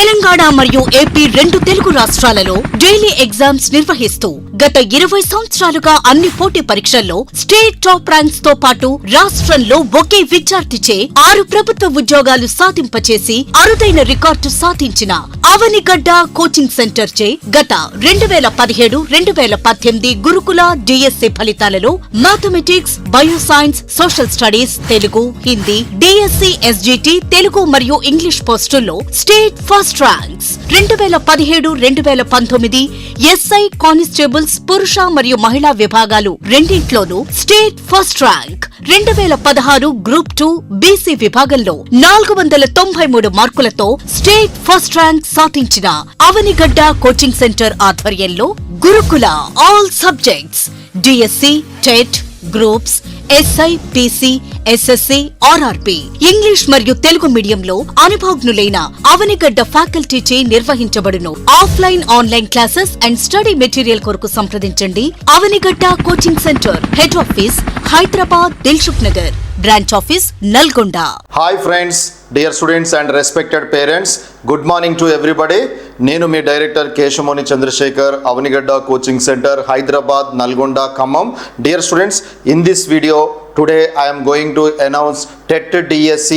తెలంగాణ మరియు ఏపీ రెండు తెలుగు రాష్ట్రాలలో డైలీ ఎగ్జామ్స్ నిర్వహిస్తూ గత 20 సంవత్సరాలుగా అన్ని పోటీ పరీక్షల్లో స్టేట్ టాప్ ర్యాంక్స్ తో పాటు రాష్ట్రంలో ఒకే విద్యార్థిచే 6 ప్రభుత్వ ఉద్యోగాలు సాధింపచేసి అరుదైన రికార్డు సాధించిన అవనిగడ్డ కోచింగ్ సెంటర్ చే గత 2017-2018 గురుకుల డిఎస్సి ఫలితాలలో mathematics, bioscience, social studies, Telugu, Hindi, DSC, SGT, Telugu మరియు ఇంగ్లీష్ పోస్టుల్లో state first ranks 2017-2019 SI constables పురుష మరియు మహిళా విభాగాలు రెండింట్లోనూ state first rank 2016 group 2 BC విభాగంలో 493 మార్కులతో స్టేట్ ఫస్ట్ ర్యాంక్ సాధించిన అవనిగడ్డ కోచింగ్ సెంటర్ ఆధ్వర్యంలో Gurukula all subjects DSC, TET, groups, SI, PC, SSC, RRP, English మరియు తెలుగు మీడియంలో అనుభవజ్ఞులైన అవనిగడ్డ ఫ్యాకల్టీచే నిర్వహించబడును. Offline, online classes and study material కొరకు సంప్రదించండి. Avanigadda coaching centre, head office Hyderabad, Dilsukh Nagar, branch office Nalgonda. Hi friends, dear students and respected parents, good morning to everybody. నేను మీ director Keshamoni Chandrashekar, Avanigadda coaching centre, Hyderabad, Nalgonda, Khammam. Dear students, in this video today I am going to announce TET DSC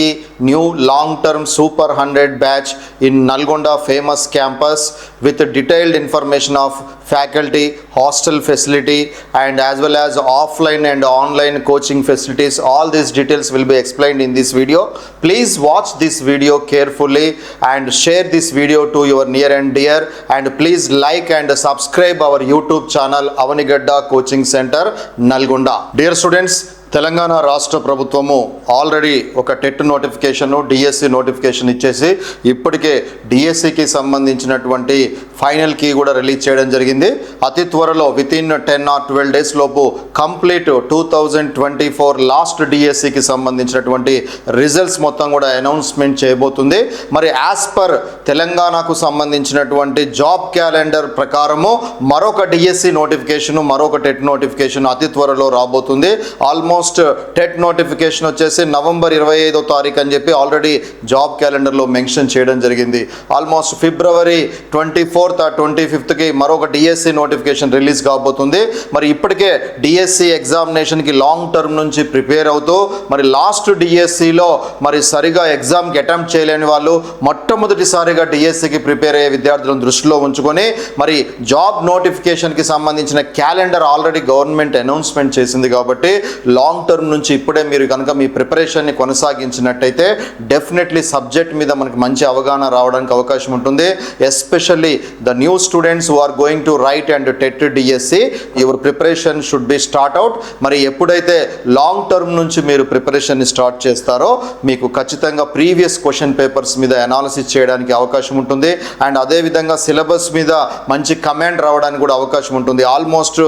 new long-term Super 100 batch in Nalgonda famous campus with detailed information of faculty, hostel facility and as well as offline and online coaching facilities. All these details will be explained in this video. Please watch this video carefully and share this video to your near and dear, and please like and subscribe our YouTube channel Avanigadda Coaching Center, Nalgonda. Dear students, Telangana రాష్ట్ర ప్రభుత్వము already ఒక TET notification, DSC notification ఇచ్చేసి ఇప్పటికే డిఎస్సికి సంబంధించినటువంటి final key కూడా release చేయడం జరిగింది. అతి త్వరలో విత్ ఇన్ 10 or 12 days లోపు కంప్లీట్ 2024 లాస్ట్ డిఎస్సికి సంబంధించినటువంటి రిజల్ట్స్ మొత్తం కూడా అనౌన్స్మెంట్ చేయబోతుంది. మరి యాజ్ పర్ తెలంగాణకు సంబంధించినటువంటి జాబ్ క్యాలెండర్ ప్రకారము మరొక డిఎస్సి నోటిఫికేషన్, మరొక టెట్ నోటిఫికేషన్ అతి త్వరలో రాబోతుంది. ఆల్మోస్ట్ టెట్ నోటిఫికేషన్ వచ్చేసి నవంబర్ 25వ తారీఖు అని చెప్పి ఆల్రెడీ జాబ్ క్యాలెండర్లో మెన్షన్ చేయడం జరిగింది. Almost February 24th or 25th మరొక డిఎస్సి నోటిఫికేషన్ రిలీజ్ కాబోతుంది. మరి ఇప్పటికే డిఎస్సి ఎగ్జామినేషన్కి లాంగ్ టర్మ్ నుంచి ప్రిపేర్ అవుతూ మరి లాస్ట్ డిఎస్సిలో మరి సరిగా ఎగ్జామ్కి అటెంప్ట్ చేయలేని వాళ్ళు, మొట్టమొదటిసారిగా డిఎస్సికి ప్రిపేర్ అయ్యే విద్యార్థులను దృష్టిలో ఉంచుకొని మరి జాబ్ నోటిఫికేషన్కి సంబంధించిన క్యాలెండర్ ఆల్రెడీ గవర్నమెంట్ అనౌన్స్మెంట్ చేసింది. కాబట్టి లాంగ్ టర్మ్ నుంచి ఇప్పుడే మీరు కనుక మీ ప్రిపరేషన్ని కొనసాగించినట్టయితే డెఫినెట్లీ సబ్జెక్ట్ మీద మనకి మంచి అవగాహన రావడానికి అవకాశం ఉంటుంది. Especially the new students who are going to write and TET DSC, your preparation should be start out. మరి ఎప్పుడైతే లాంగ్ టర్మ్ నుంచి మీరు ప్రిపరేషన్ని స్టార్ట్ చేస్తారో మీకు ఖచ్చితంగా ప్రీవియస్ క్వశ్చన్ పేపర్స్ మీద అనాలిసిస్ చేయడానికి అవకాశం ఉంటుంది. అండ్ అదేవిధంగా సిలబస్ మీద మంచి కమెంట్ రావడానికి కూడా అవకాశం ఉంటుంది. ఆల్మోస్ట్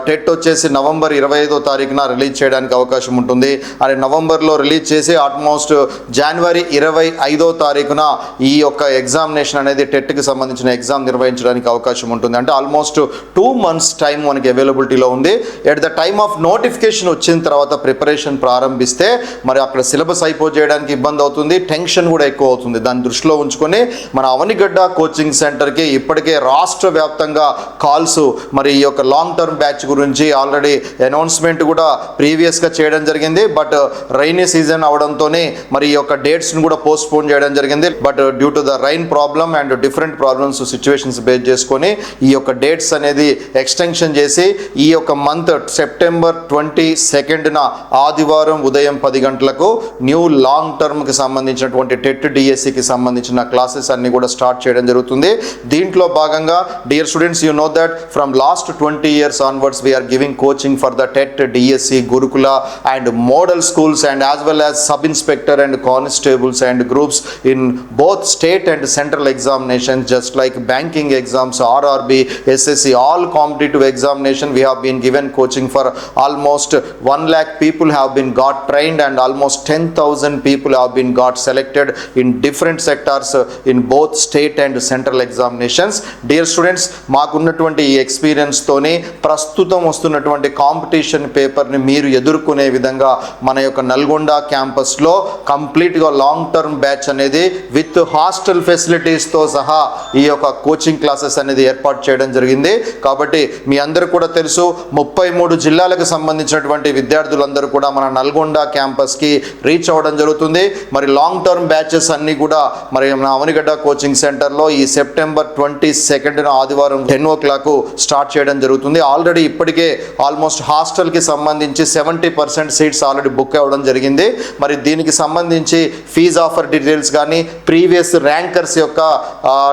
టెట్ వచ్చేసి నవంబర్ 25వ తారీఖున రిలీజ్ చేయడానికి అవకాశం ఉంటుంది. అది నవంబర్లో రిలీజ్ చేసి ఆల్మోస్ట్ జనవరి 25వ తారీఖున ఈ యొక్క ఎగ్జామినేషన్ అనేది టెట్కి సంబంధించిన ఎగ్జామ్ నిర్వహించడానికి అవకాశం ఉంటుంది. అంటే ఆల్మోస్ట్ 2 months టైం మనకి అవైలబిలిటీలో ఉంది. At the time of notification వచ్చిన తర్వాత ప్రిపరేషన్ ప్రారంభిస్తే మరి అక్కడ సిలబస్ అయిపోజేయడానికి ఇబ్బంది అవుతుంది, టెన్షన్ కూడా ఎక్కువ అవుతుంది. దాన్ని దృష్టిలో ఉంచుకొని మన అవనిగడ్డ కోచింగ్ సెంటర్కి ఇప్పటికే రాష్ట్ర వ్యాప్తంగా కాల్స్ మరి ఈ యొక్క లాంగ్ టర్మ్ బ్యాచ్ గురించి ఆల్రెడీ అనౌన్స్మెంట్ కూడా ప్రీవియస్గా చేయడం జరిగింది. బట్ రైనీ సీజన్ అవడంతో మరి ఈ యొక్క డేట్స్ని కూడా పోస్ట్పోన్ చేయడం జరిగింది. But due to the rain problem and different problems situations base చేసుకొని ఈ యొక్క డేట్స్ అనేది ఎక్స్టెన్షన్ చేసి ఈ యొక్క మంత్ సెప్టెంబర్ 22న ఆదివారం ఉదయం 10 గంటలకు న్యూ లాంగ్ టర్మ్కి సంబంధించినటువంటి టెట్ డిఎస్సికి సంబంధించిన క్లాసెస్ అన్ని కూడా స్టార్ట్ చేయడం జరుగుతుంది. దీంట్లో భాగంగా dear students, you know that from last 20 years onwards we are giving coaching for the TET DSC Gurukula and model schools and as well as sub-inspector and constables and groups in both state and central examinations just like banking exams, RRB, SSC, all competitive examination we have been given coaching for almost 1 lakh people have been got trained, and almost 10,000 people have been got selected in different sectors in both state and central examinations. Dear students, maakunnatuvanti ee experience tone prastutam vastunnatuvanti competition paper ni meer edurkune vidhanga mana yokka Nalgonda campus lo complete ga long term batch anedi with hostel facilities తో సహా ఈ యొక్క coaching classes అనేది ఏర్పాటు చేయడం జరిగింది. కాబట్టి మీ అందరూ కూడా తెలుసు 33 జిల్లాలకు సంబంధించినటువంటి విద్యార్థులందరూ కూడా మన నల్గొండ క్యాంపస్కి రీచ్ అవ్వడం జరుగుతుంది. మరి లాంగ్ టర్మ్ బ్యాచెస్ అన్నీ కూడా మరి మన అవనిగడ్డ కోచింగ్ సెంటర్లో ఈ సెప్టెంబర్ 22న ఆదివారం 10 o'clock స్టార్ట్ చేయడం జరుగుతుంది. ఆల్రెడీ ఇప్పటికే ఆల్మోస్ట్ హాస్టల్కి సంబంధించి 70% సీట్స్ ఆల్రెడీ బుక్ అవ్వడం జరిగింది. మరి దీనికి సంబంధించి ఫీజ్ ఆఫర్ డీటెయిల్స్ కానీ, ప్రీవియస్ ర్యాంకర్స్ యొక్క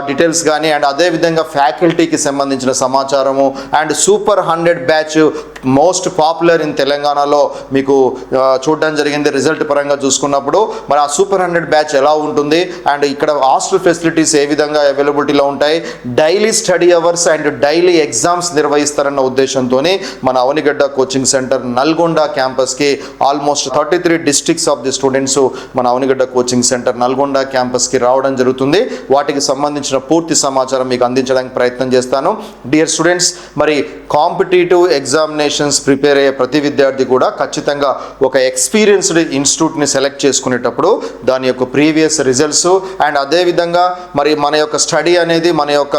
డీటెయిల్స్ కానీ, అండ్ అదేవిధంగా ఫ్యాకల్టీకి సంబంధించిన సమాచారము, and super 100 batch most popular in తెలంగాణలో మీకు చూడడం జరిగింది రిజల్ట్ పరంగా చూసుకున్నప్పుడు. మరి ఆ సూపర్ 100 బ్యాచ్ ఎలా ఉంటుంది, అండ్ ఇక్కడ హాస్టల్ ఫెసిలిటీస్ ఏ విధంగా అవైలబిలిటీలో ఉంటాయి, daily study hours and daily exams నిర్వహిస్తారన్న ఉద్దేశంతో మన అవనిగడ్డ కోచింగ్ సెంటర్ నల్గొండ క్యాంపస్కి almost 33 districts of the students మన అవనిగడ్డ కోచింగ్ సెంటర్ నల్గొండ క్యాంపస్కి రావడం జరుగుతుంది. వాటికి సంబంధించిన పూర్తి సమాచారం మీకు అందించడానికి ప్రయత్నం చేస్తాను. డియర్ స్టూడెంట్స్, మరి కాంపిటేటివ్ ఎగ్జామినేషన్స్ ప్రిపేర్ అయ్యే ప్రతి విద్యార్థి కూడా ఖచ్చితంగా ఒక ఎక్స్పీరియన్స్డ్ ఇన్స్టిట్యూట్ని సెలెక్ట్ చేసుకునేటప్పుడు దాని యొక్క ప్రీవియస్ రిజల్ట్స్ అండ్ అదేవిధంగా మరి మన యొక్క స్టడీ అనేది, మన యొక్క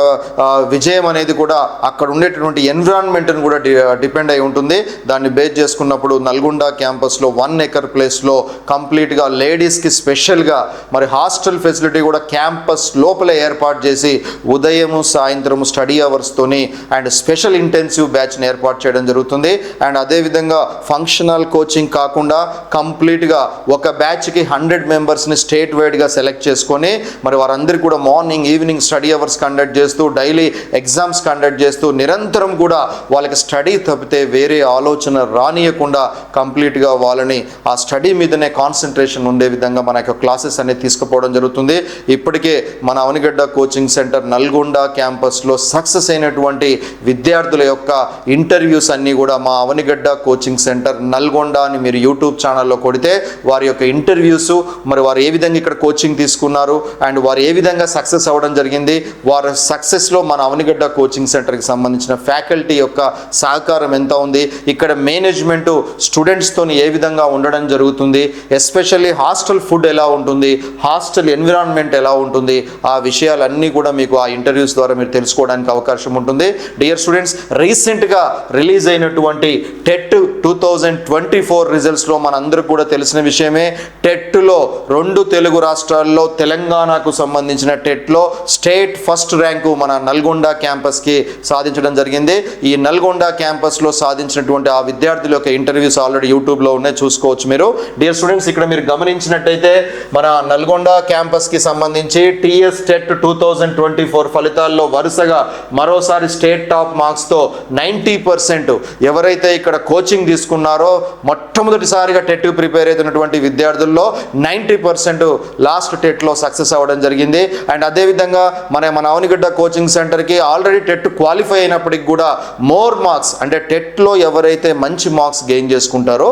విజయం అనేది కూడా అక్కడ ఉండేటటువంటి ఎన్విరాన్మెంట్ని కూడా డిపెండ్ అయి ఉంటుంది. దాన్ని బేస్ చేసుకున్నప్పుడు నల్గొండ క్యాంపస్లో 1 acre ప్లేస్లో కంప్లీట్గా లేడీస్కి స్పెషల్గా మరి హాస్టల్ ఫెసిలిటీ కూడా క్యాంపస్ లోపల ఏర్పాటు చేసి ఉదయము సాయంత్రము స్టడీ అవర్స్తోని అండ్ స్పెషల్ ఇంటెన్సివ్ బ్యాచ్ని ఏర్పాటు చేయడం జరుగుతుంది. అండ్ అదేవిధంగా ఫంక్షనల్ కోచింగ్ కాకుండా కంప్లీట్గా ఒక బ్యాచ్కి 100 మెంబర్స్ని స్టేట్ వైడ్గా సెలెక్ట్ చేసుకొని మరి వారందరికీ కూడా morning evening study hours conduct చేస్తూ, డైలీ ఎగ్జామ్స్ కండక్ట్ చేస్తూ, నిరంతరం కూడా వాళ్ళకి స్టడీ తప్పితే వేరే ఆలోచన రానియకుండా కంప్లీట్గా వాళ్ళని ఆ స్టడీ మీదనే కాన్సన్ట్రేషన్ ఉండే విధంగా మన యొక్క క్లాసెస్ అనేది తీసుకుపోవడం జరుగుతుంది. ఇప్పటికే మన అవనిగడ్డ కోచింగ్ సెంటర్ నల్గొండ క్యాంపస్లో సక్సెస్ అయినటువంటి విద్యార్థుల యొక్క ఇంటర్వ్యూస్ అన్నీ కూడా మా అవనిగడ్డ కోచింగ్ సెంటర్ నల్గొండ అని మీరు యూట్యూబ్ ఛానల్లో కొడితే వారి యొక్క ఇంటర్వ్యూస్, మరి వారు ఏ విధంగా ఇక్కడ కోచింగ్ తీసుకున్నారు అండ్ వారు ఏ విధంగా సక్సెస్ అవ్వడం జరిగింది, వారి సక్సెస్లో మన అవనిగడ్డ కోచింగ్ సెంటర్కి సంబంధించిన ఫ్యాకల్టీ యొక్క సహకారం ఎంత ఉంది, ఇక్కడ మేనేజ్మెంట్ స్టూడెంట్స్తో ఏ విధంగా ఉండడం జరుగుతుంది, ఎస్పెషల్లీ హాస్టల్ ఫుడ్ ఎలా ఉంటుంది, హాస్టల్ ఎన్విరాన్మెంట్ ఎలా ఉంటుంది, ఆ విషయాలన్నీ కూడా మీకు ఆ ఇంటర్వ్యూస్ ద్వారా మీరు తెలుసుకోవడానికి అవకాశం ఉంటుంది. డియర్ స్టూడెంట్స్, రీసెంట్గా రిలీజ్ అయినటువంటి టెట్ 2024 రిజల్ట్స్లో మనందరికీ కూడా తెలిసిన విషయమే. టెట్లో 2 తెలుగు రాష్ట్రాల్లో తెలంగాణకు సంబంధించిన టెట్లో స్టేట్ ఫస్ట్ ర్యాంకు మన నల్గొండ క్యాంపస్కి సాధించడం జరిగింది. ఈ నల్గొండ క్యాంపస్లో సాధించినటువంటి ఆ విద్యార్థుల యొక్క ఇంటర్వ్యూస్ ఆల్రెడీ యూట్యూబ్లో ఉన్నాయి, చూసుకోవచ్చు మీరు. డియర్ స్టూడెంట్స్, ఇక్కడ మీరు గమనించినట్టయితే మన నల్గొండ క్యాంపస్కి సంబంధించి టీఎస్ టెట్ 2024 ఫలితాల్లో వరుసగా మరోసారి స్టేట్ టాప్ మార్క్స్తో 90% ఎవరైతే ఇక్కడ కోచింగ్ తీసుకున్నారో మొట్టమొదటిసారిగా టెట్ ప్రిపేర్ అవుతున్నటువంటి విద్యార్థుల్లో 90% లాస్ట్ టెట్లో సక్సెస్ అవ్వడం జరిగింది. అండ్ అదేవిధంగా మన అవనిగడ్డ కోచింగ్ సెంటర్కి ఆల్రెడీ టెట్ క్వాలిఫై అయినప్పటికి కూడా మోర్ మార్క్స్, అంటే టెట్లో ఎవరైతే మంచి మార్క్స్ గెయిన్ చేసుకుంటారో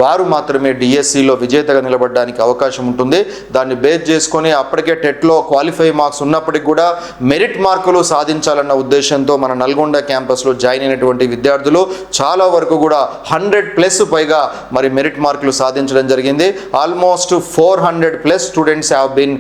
వారు మాత్రమే డిఎస్సిలో విజేతగా నిలబడడానికి అవకాశం ఉంటుంది. దాన్ని బేస్ చేసుకొని అప్పటికే టెట్లో క్వాలిఫై మార్క్స్ ఉన్నప్పటికి కూడా మెరిట్ మార్కులు సాధించాలన్న ఉద్దేశంతో మన నల్గొండ క్యాంపస్లో జాయిన్ అయినటువంటి విద్యార్థులు చాలా వరకు కూడా 100+ పైగా మరి మెరిట్ మార్కులు సాధించడం జరిగింది. Almost 400+ students have been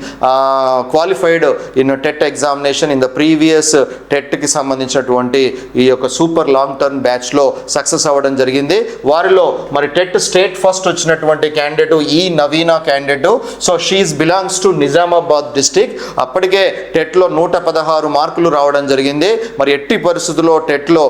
qualified in TET examination in the previous టెట్కి సంబంధించినటువంటి ఈ యొక్క సూపర్ లాంగ్ టర్మ్ బ్యాచ్లో సక్సెస్ అవ్వడం జరిగింది. వారిలో మరి టెట్ స్టేట్ ఫస్ట్ వచ్చినటువంటి క్యాండిడేట్ ఈ Naveena candidate. So she's belongs to Nizamabad district. అప్పటికే టెట్లో 116 మార్కులు రావడం జరిగింది. మరి ఎట్టి పరిస్థితుల్లో టెట్లో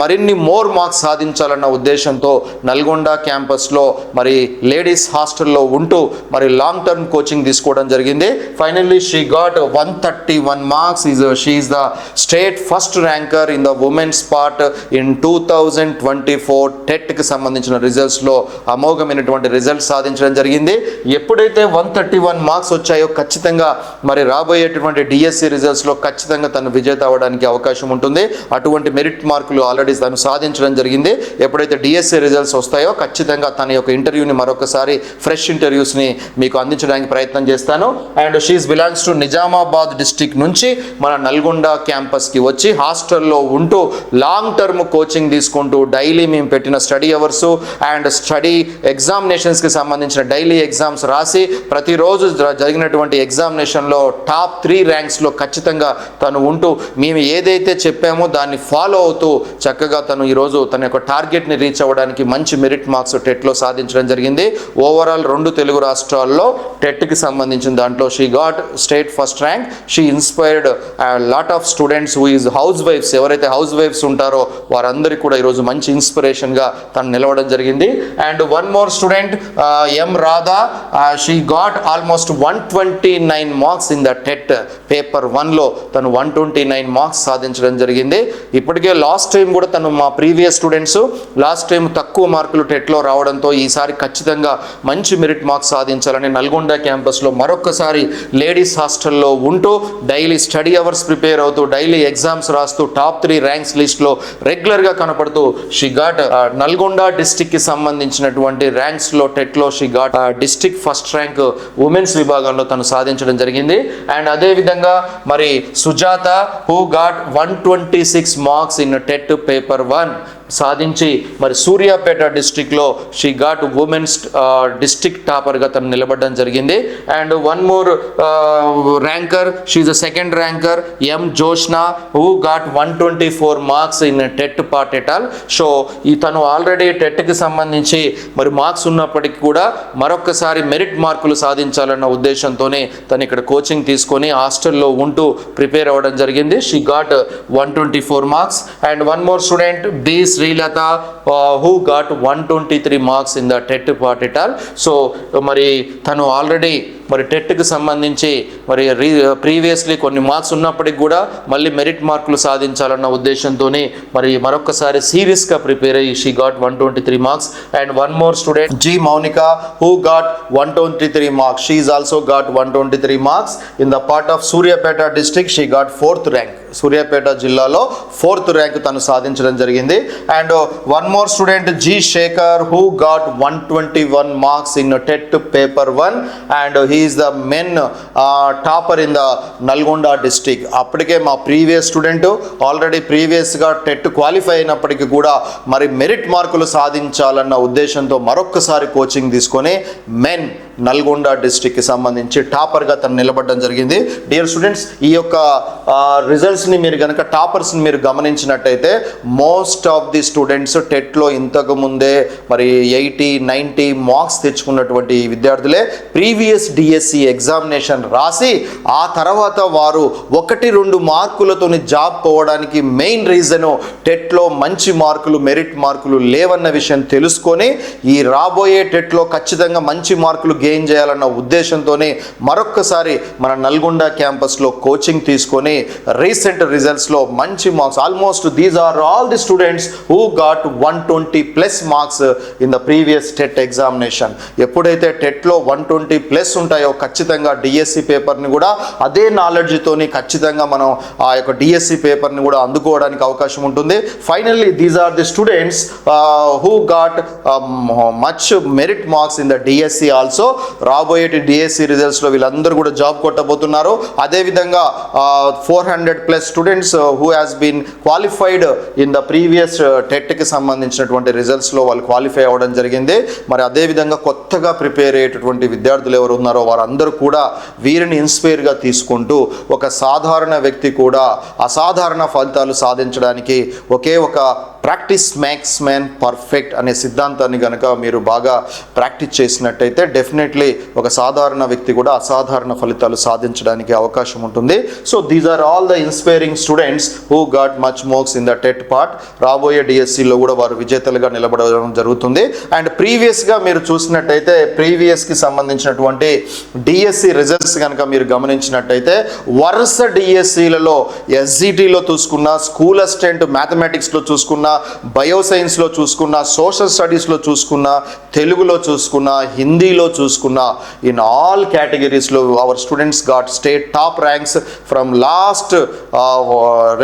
మరిన్ని మోర్ మార్క్స్ సాధించాలన్న ఉద్దేశంతో నల్గొండ క్యాంపస్లో మరి లేడీస్ హాస్టల్లో ఉంటూ మరి లాంగ్ టర్మ్ కోచింగ్ తీసుకోవడం జరిగింది. Finally she got 131 marks. She is the state first ranker in the women's part in 2024 టెట్కి సంబంధించిన రిజల్ట్స్లో అమోఘమైనటువంటి రిజల్ట్స్ సాధించడం జరిగింది. ఎప్పుడైతే 131 మార్క్స్ వచ్చాయో ఖచ్చితంగా మరి రాబోయేటువంటి డిఎస్సి రిజల్ట్స్లో ఖచ్చితంగా తను విజేత అవ్వడానికి అవకాశం ఉంటుంది. అటువంటి మెరిట్ మార్కులు ఆల్రెడీ తను సాధించడం జరిగింది. ఎప్పుడైతే డిఎస్సి రిజల్ట్స్ వస్తాయో ఖచ్చితంగా తన యొక్క ఇంటర్వ్యూని మరొకసారి ఫ్రెష్ ఇంటర్వ్యూస్ని మీకు అందించడానికి ప్రయత్నం చేస్తాను. And she is belongs to Nizamabad district నుంచి మన నల్గొండ క్యాంపస్కి వచ్చి హాస్టల్లో ఉంటూ లాంగ్ టర్మ్ కోచింగ్ తీసుకుంటూ డైలీ మేము పెట్టిన స్టడీ అవర్స్ అండ్ స్టడీ ఎగ్జామినేషన్స్కి సంబంధించిన డైలీ ఎగ్జామ్స్ రాసి ప్రతిరోజు జరిగినటువంటి ఎగ్జామినేషన్లో టాప్ 3 ర్యాంక్స్లో ఖచ్చితంగా తను ఉంటూ మేము ఏదైతే చెప్పామో దాన్ని ఫాలో అవుతూ చక్కగా తను ఈరోజు తన యొక్క టార్గెట్ని రీచ్ అవ్వడానికి మంచి మెరిట్ మార్క్స్ టెట్లో సాధించడం జరిగింది. ఓవరాల్ 2 తెలుగు రాష్ట్రాల్లో టెట్కి సంబంధించిన దాంట్లో she got state first rank. She inspired lot of students who is house wives, ఎవరైతే హౌస్ వైఫ్స్ ఉంటారో వారందరికీ కూడా ఈరోజు మంచి ఇన్స్పిరేషన్గా తను నిలవడం జరిగింది. And one more student M Radha, she got almost 129 marks in the TET paper 1లో తను 129 మార్క్స్ సాధించడం జరిగింది. ఇప్పటికే లాస్ట్ టైం కూడా తను మా ప్రీవియస్ స్టూడెంట్స్ లాస్ట్ టైం తక్కువ మార్కులు టెట్లో రావడంతో ఈసారి ఖచ్చితంగా మంచి మెరిట్ మార్క్స్ సాధించాలని నల్గొండ క్యాంపస్లో మరొకసారి లేడీస్ హాస్టల్లో ఉంటూ డైలీ స్టడీ అవర్స్ ప్రిపేర్ అవుతూ డైలీ ఎగ్జామ్స్ రాస్తూ టాప్ 3 ర్యాంక్స్ లిస్ట్లో రెగ్యులర్గా కనపడుతూ షీ గాట్ నల్గొండ డిస్టిక్కి సంబంధించినటువంటి ర్యాంక్స్లో టెట్లో she got district first rank women's విభాగంలో తను సాధించడం జరిగింది. అండ్ అదేవిధంగా మరి Sujatha who got 126 marks in TET paper 1 సాధించి మరి సూర్యాపేట డిస్టిక్లో షీ గాట్ ఉమెన్స్ డిస్టిక్ టాపర్గా తను నిలబడడం జరిగింది. And one more ranker, she's the second ranker M Joshna who got 124 marks in TET part at all. So తను ఆల్రెడీ టెట్కి సంబంధించి మరి మార్క్స్ ఉన్నప్పటికీ కూడా మరొకసారి మెరిట్ మార్కులు సాధించాలన్న ఉద్దేశంతోనే తను ఇక్కడ కోచింగ్ తీసుకొని హాస్టల్లో ఉంటూ ప్రిపేర్ అవ్వడం జరిగింది. She got 124 marks. And one more student B Srilatha who got 123 marks in the TET part at all. So మరి తను ఆల్రెడీ మరి టెట్కి సంబంధించి మరి ప్రీవియస్లీ కొన్ని మార్క్స్ ఉన్నప్పటికీ కూడా మళ్ళీ మెరిట్ మార్కులు సాధించాలన్న ఉద్దేశంతోనే మరి మరొకసారి సీరియస్గా ప్రిపేర్ అయ్యి she got 123 marks. And one more student G Mounika who got 123 marks. She is also got 123 marks in the part of Suryapet district. She got 4th rank. Suryapet జిల్లాలో 4th ర్యాంక్ తను సాధించడం జరిగింది. And one more student G Shekar who got 121 marks in TET paper 1 and he is the men topper in the Nalgonda district. అప్పటికే మా previous student already ప్రీవియస్గా TET qualify అయినప్పటికీ కూడా మరి మెరిట్ మార్కులు సాధించాలన్న ఉద్దేశంతో మరొక్కసారి కోచింగ్ తీసుకొని మెన్ నల్గొండ డిస్టిక్కి సంబంధించి టాపర్గా తను నిలబడడం జరిగింది. డియర్ స్టూడెంట్స్, ఈ యొక్క రిజల్ట్స్ని మీరు కనుక టాపర్స్ని మీరు గమనించినట్టయితే మోస్ట్ ఆఫ్ ది స్టూడెంట్స్ టెట్లో ఇంతకు ముందే మరి 80-90 మార్క్స్ తెచ్చుకున్నటువంటి విద్యార్థులే ప్రీవియస్ డిఎస్సి ఎగ్జామినేషన్ రాసి ఆ తర్వాత వారు 1-2 మార్కులతోని జాబ్ పోవడానికి మెయిన్ రీజను టెట్లో మంచి మార్కులు మెరిట్ మార్కులు లేవన్న విషయం తెలుసుకొని ఈ రాబోయే టెట్లో ఖచ్చితంగా మంచి మార్కులు గెయిన్ చేయాలన్న ఉద్దేశంతోనే మరొక్కసారి మన నల్గొండ క్యాంపస్లో కోచింగ్ తీసుకొని రీసెంట్ రిజల్ట్స్లో మంచి marks almost these are all the students who got 120+ marks in the previous TET examination. ఎప్పుడైతే టెట్లో 120+ ఉంటాయో ఖచ్చితంగా డిఎస్సి పేపర్ని కూడా అదే నాలెడ్జ్తోని ఖచ్చితంగా మనం ఆ యొక్క డిఎస్సి పేపర్ని కూడా అందుకోవడానికి అవకాశం ఉంటుంది. Finally these are the students who got much merit marks in the DSC also. రాబోయే డిఎస్సి రిజల్ట్స్లో వీళ్ళందరూ కూడా జాబ్ కొట్టబోతున్నారు. అదేవిధంగా 400+ students who has been qualified in the previous టెట్కి సంబంధించినటువంటి రిజల్ట్స్లో వాళ్ళు క్వాలిఫై అవ్వడం జరిగింది. మరి అదేవిధంగా కొత్తగా ప్రిపేర్ అయ్యేటటువంటి విద్యార్థులు ఎవరు ఉన్నారో వారందరూ కూడా వీరిని ఇన్స్పైర్గా తీసుకుంటూ ఒక సాధారణ వ్యక్తి కూడా అసాధారణ ఫలితాలు సాధించడానికి ఒకే ఒక ప్రాక్టీస్ మేక్స్ మ్యాన్ పర్ఫెక్ట్ అనే సిద్ధాంతాన్ని కనుక మీరు బాగా ప్రాక్టీస్ చేసినట్టయితే డెఫినెట్లీ ఒక సాధారణ వ్యక్తి కూడా అసాధారణ ఫలితాలు సాధించడానికి అవకాశం ఉంటుంది. So these are all the inspiring students who got much marks in the TET part. రాబోయే డిఎస్సిలో కూడా వారు విజేతలుగా నిలబడడం జరుగుతుంది. అండ్ ప్రీవియస్గా మీరు చూసినట్టయితే ప్రీవియస్కి సంబంధించినటువంటి డిఎస్సి రిజల్ట్స్ కనుక మీరు గమనించినట్టయితే వరుస డిఎస్సిలలో ఎస్జిటిలో చూసుకున్నా, స్కూల్ అసిస్టెంట్ మ్యాథమెటిక్స్లో చూసుకున్నా, బయోసైన్స్లో చూసుకున్నా, సోషల్ స్టడీస్లో చూసుకున్నా, తెలుగులో చూసుకున్నా, హిందీలో చూసుకున్నా, ఇన్ ఆల్ కేటగిరీస్లో our students got state top ranks from last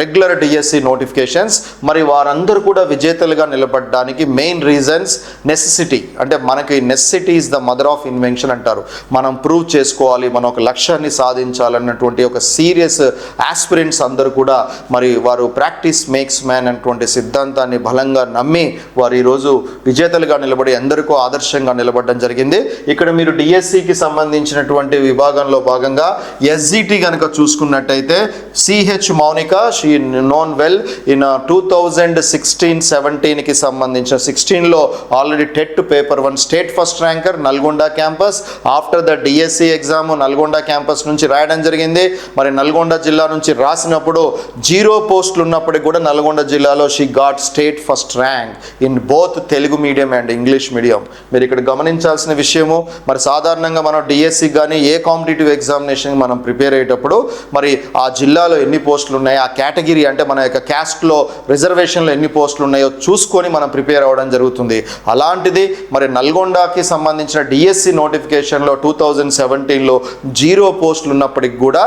regular DSC notifications. మరి వారందరూ కూడా విజేతలుగా నిలబడడానికి మెయిన్ రీజన్స్ నెసెసిటీ. అంటే మనకి necessity is the mother of invention అంటారు. మనం ప్రూవ్ చేసుకోవాలి, మనం ఒక లక్ష్యాన్ని సాధించాలన్నటువంటి ఒక సీరియస్ ఆస్పిరెంట్స్ అందరూ కూడా మరి వారు ప్రాక్టీస్ మేక్స్ మ్యాన్ అన్నటువంటి సిద్ధాంతాన్ని బలంగా నమ్మి వారు ఈరోజు విజేతలుగా నిలబడి అందరికీ ఆదర్శంగా నిలబడడం జరిగింది. ఇక్కడ మీరు డిఎస్సికి సంబంధించినటువంటి విభాగంలో భాగంగా ఎస్జిటి కనుక చూసుకున్నట్టయితే CH Mounika, she known well in 2016-17కి సంబంధించిన 16లో already TET paper 1 state first ranker Nalgonda campus. After the DSC exam Nalgonda campus నుంచి రాయడం జరిగింది. మరి నల్గొండ జిల్లా నుంచి రాసినప్పుడు 0 పోస్టులు ఉన్నప్పటికీ కూడా నల్గొండ జిల్లాలో she got state first rank in both Telugu medium and English medium. మీరు ఇక్కడ గమనించాల్సిన విషయము, మరి సాధారణంగా మనం డిఎస్సి కానీ ఏ కాంపిటేటివ్ ఎగ్జామినేషన్ మనం ప్రిపేర్ అయ్యేటప్పుడు మరి ఆ జిల్లాలో ఎన్ని పోస్టులు ఉన్నాయి, ఆ కేటగిరీ అంటే మన యొక్క క్యాస్ట్లో రిజర్వేషన్లో ఎన్ని పోస్టులు ఉన్నాయో చూసుకొని మనం ప్రిపేర్ అవ్వడం జరుగుతుంది. అలాంటిది మరి నల్గొండకి సంబంధించిన డిఎస్సి నోటిఫికేషన్లో 2017లో 0 పోస్టులు ఉన్నప్పటికి కూడా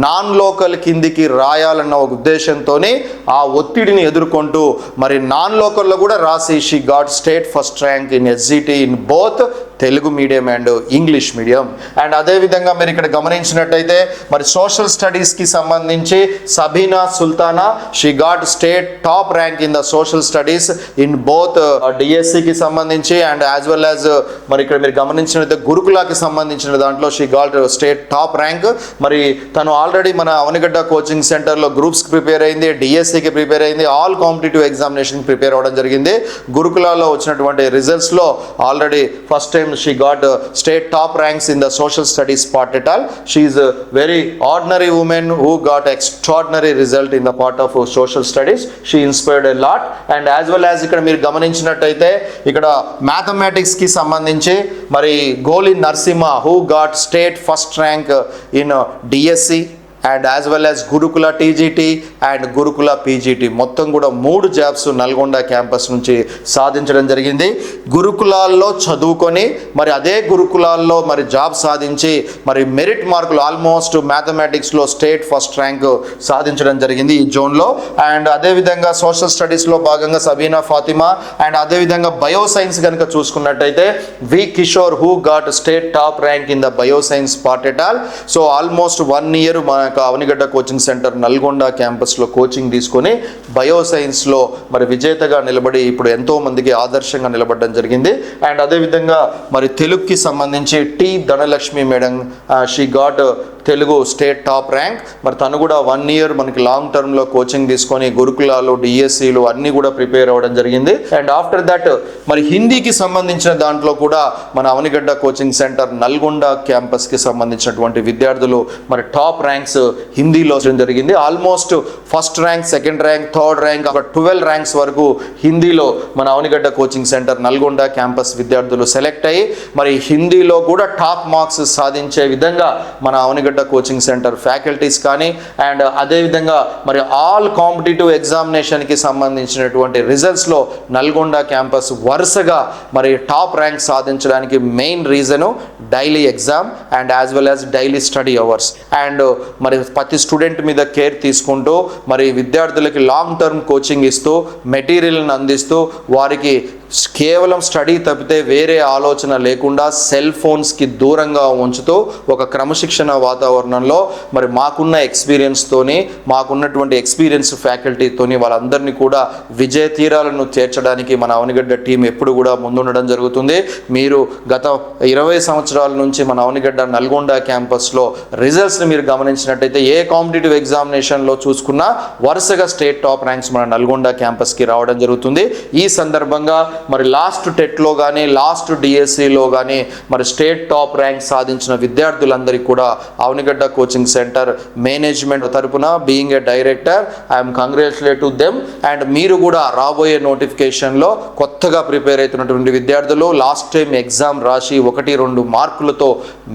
నాన్ లోకల్ కిందికి రాయాలన్న ఒక ఉద్దేశంతోనే ఆ ఒత్తిడిని ఎదుర్కొంటూ మరి నాన్ లోకల్లో కూడా రాసి she got state first rank in SGT in both Telugu medium and English medium. And అదేవిధంగా మీరు ఇక్కడ గమనించినట్టయితే మరి సోషల్ స్టడీస్కి సంబంధించి Sabina Sultana, she got state top rank in the social studies in both డిఎస్సికి సంబంధించి అండ్ యాజ్ వెల్ యాజ్ మరి ఇక్కడ మీరు గమనించినట్లయితే గురుకులాకి సంబంధించిన దాంట్లో she got state top rank. మరి తను ఆల్రెడీ మన అవనిగడ్డ కోచింగ్ సెంటర్లో గ్రూప్స్కి ప్రిపేర్ అయింది, డిఎస్సికి ప్రిపేర్ అయింది, ఆల్ కాంపిటేటివ్ ఎగ్జామినేషన్ ప్రిపేర్ అవ్వడం జరిగింది. గురుకులాల్లో వచ్చినటువంటి రిజల్ట్స్లో already first time she got state top ranks in the social studies part at all. She is a very ordinary woman who got extraordinary result in the part of social studies. She inspired a lot. And as well as ఇక్కడ మీరు గమనించినట్టయితే ఇక్కడ mathematics కి సంబంధించి మరి గోలి Narasimha who got state first rank in DSC and as well as గురుకుల TGT and గురుకుల PGT మొత్తం కూడా 3 జాబ్స్ నల్గొండ క్యాంపస్ నుంచి సాధించడం జరిగింది. గురుకులాల్లో చదువుకొని మరి అదే గురుకులాల్లో మరి జాబ్ సాధించి మరి మెరిట్ మార్కులు ఆల్మోస్ట్ మ్యాథమెటిక్స్లో స్టేట్ ఫస్ట్ ర్యాంక్ సాధించడం జరిగింది ఈ జోన్లో. అండ్ అదేవిధంగా సోషల్ స్టడీస్లో భాగంగా సబీనా ఫాతిమా అండ్ అదేవిధంగా బయోసైన్స్ కనుక చూసుకున్నట్టయితే V Kishore who got state top rank in the bioscience part at all. So almost 1 year మన అవనిగడ్డ కోచింగ్ సెంటర్ నల్గొండ క్యాంపస్లో కోచింగ్ తీసుకొని బయోసైన్స్లో మరి విజేతగా నిలబడి ఇప్పుడు ఎంతో మందికి ఆదర్శంగా నిలబడడం జరిగింది. అండ్ అదేవిధంగా మరి తెలుగుకి సంబంధించి T Dhanalakshmi madam, she got Telugu state top rank. మరి తను కూడా 1 ఇయర్ మనకి లాంగ్ టర్మ్లో కోచింగ్ తీసుకొని గురుకులాలు డిఎస్సీలు అన్నీ కూడా ప్రిపేర్ అవ్వడం జరిగింది. అండ్ ఆఫ్టర్ దట్ మరి హిందీకి సంబంధించిన దాంట్లో కూడా మన అవనిగడ్డ కోచింగ్ సెంటర్ నల్గొండ క్యాంపస్కి సంబంధించినటువంటి విద్యార్థులు మరి టాప్ ర్యాంక్స్ హిందీలో జరిగింది. Almost first rank, second rank, third rank, 12 ranks వరకు హిందీలో మన Avanigadda coaching centre Nalgonda campus విద్యార్థులు సెలెక్ట్ అయ్యి మరి హిందీలో కూడా టాప్ మార్క్స్ సాధించే విధంగా మన అవనిగడ్డ కోచింగ్ సెంటర్ ఫ్యాకల్టీస్ కానీ అండ్ అదేవిధంగా మరి ఆల్ కాంపిటేటివ్ ఎగ్జామినేషన్కి సంబంధించినటువంటి రిజల్ట్స్లో నల్గొండ క్యాంపస్ వరుసగా మరి టాప్ ర్యాంక్ సాధించడానికి main reason daily exam and as well as daily study hours. And మరి ప్రతి స్టూడెంట్ మీద కేర్ తీసుకుంటూ మరి విద్యార్థులకి లాంగ్ టర్మ్ కోచింగ్ ఇస్తూ మెటీరియల్ని అందిస్తూ వారికి కేవలం స్టడీ తప్పితే వేరే ఆలోచన లేకుండా సెల్ ఫోన్స్కి దూరంగా ఉంచుతూ ఒక క్రమశిక్షణ వాతావరణంలో మరి మాకున్న ఎక్స్పీరియన్స్తోని మాకున్నటువంటి ఎక్స్పీరియన్స్ ఫ్యాకల్టీతోని వాళ్ళందరినీ కూడా విజయ తీరాలను చేర్చడానికి మన అవనిగడ్డ టీం ఎప్పుడు కూడా ముందుండడం జరుగుతుంది. మీరు గత 20 సంవత్సరాల నుంచి మన అవనిగడ్డ నల్గొండ క్యాంపస్లో రిజల్ట్స్ని మీరు గమనించినట్టయితే ఏ కాంపిటేటివ్ ఎగ్జామినేషన్లో చూసుకున్నా వరుసగా స్టేట్ టాప్ ర్యాంక్స్ మన నల్గొండ క్యాంపస్కి రావడం జరుగుతుంది. ఈ సందర్భంగా మరి లాస్ట్ టెట్లో కానీ లాస్ట్ డిఎస్సిలో కానీ మరి స్టేట్ టాప్ ర్యాంక్ సాధించిన విద్యార్థులందరికీ కూడా అవనిగడ్డ కోచింగ్ సెంటర్ మేనేజ్మెంట్ తరపున being a director I'm congratulate to them. And మీరు కూడా రాబోయే నోటిఫికేషన్లో కొత్తగా ప్రిపేర్ అవుతున్నటువంటి విద్యార్థులు, లాస్ట్ టైం ఎగ్జామ్ రాసి 1-2 మార్కులతో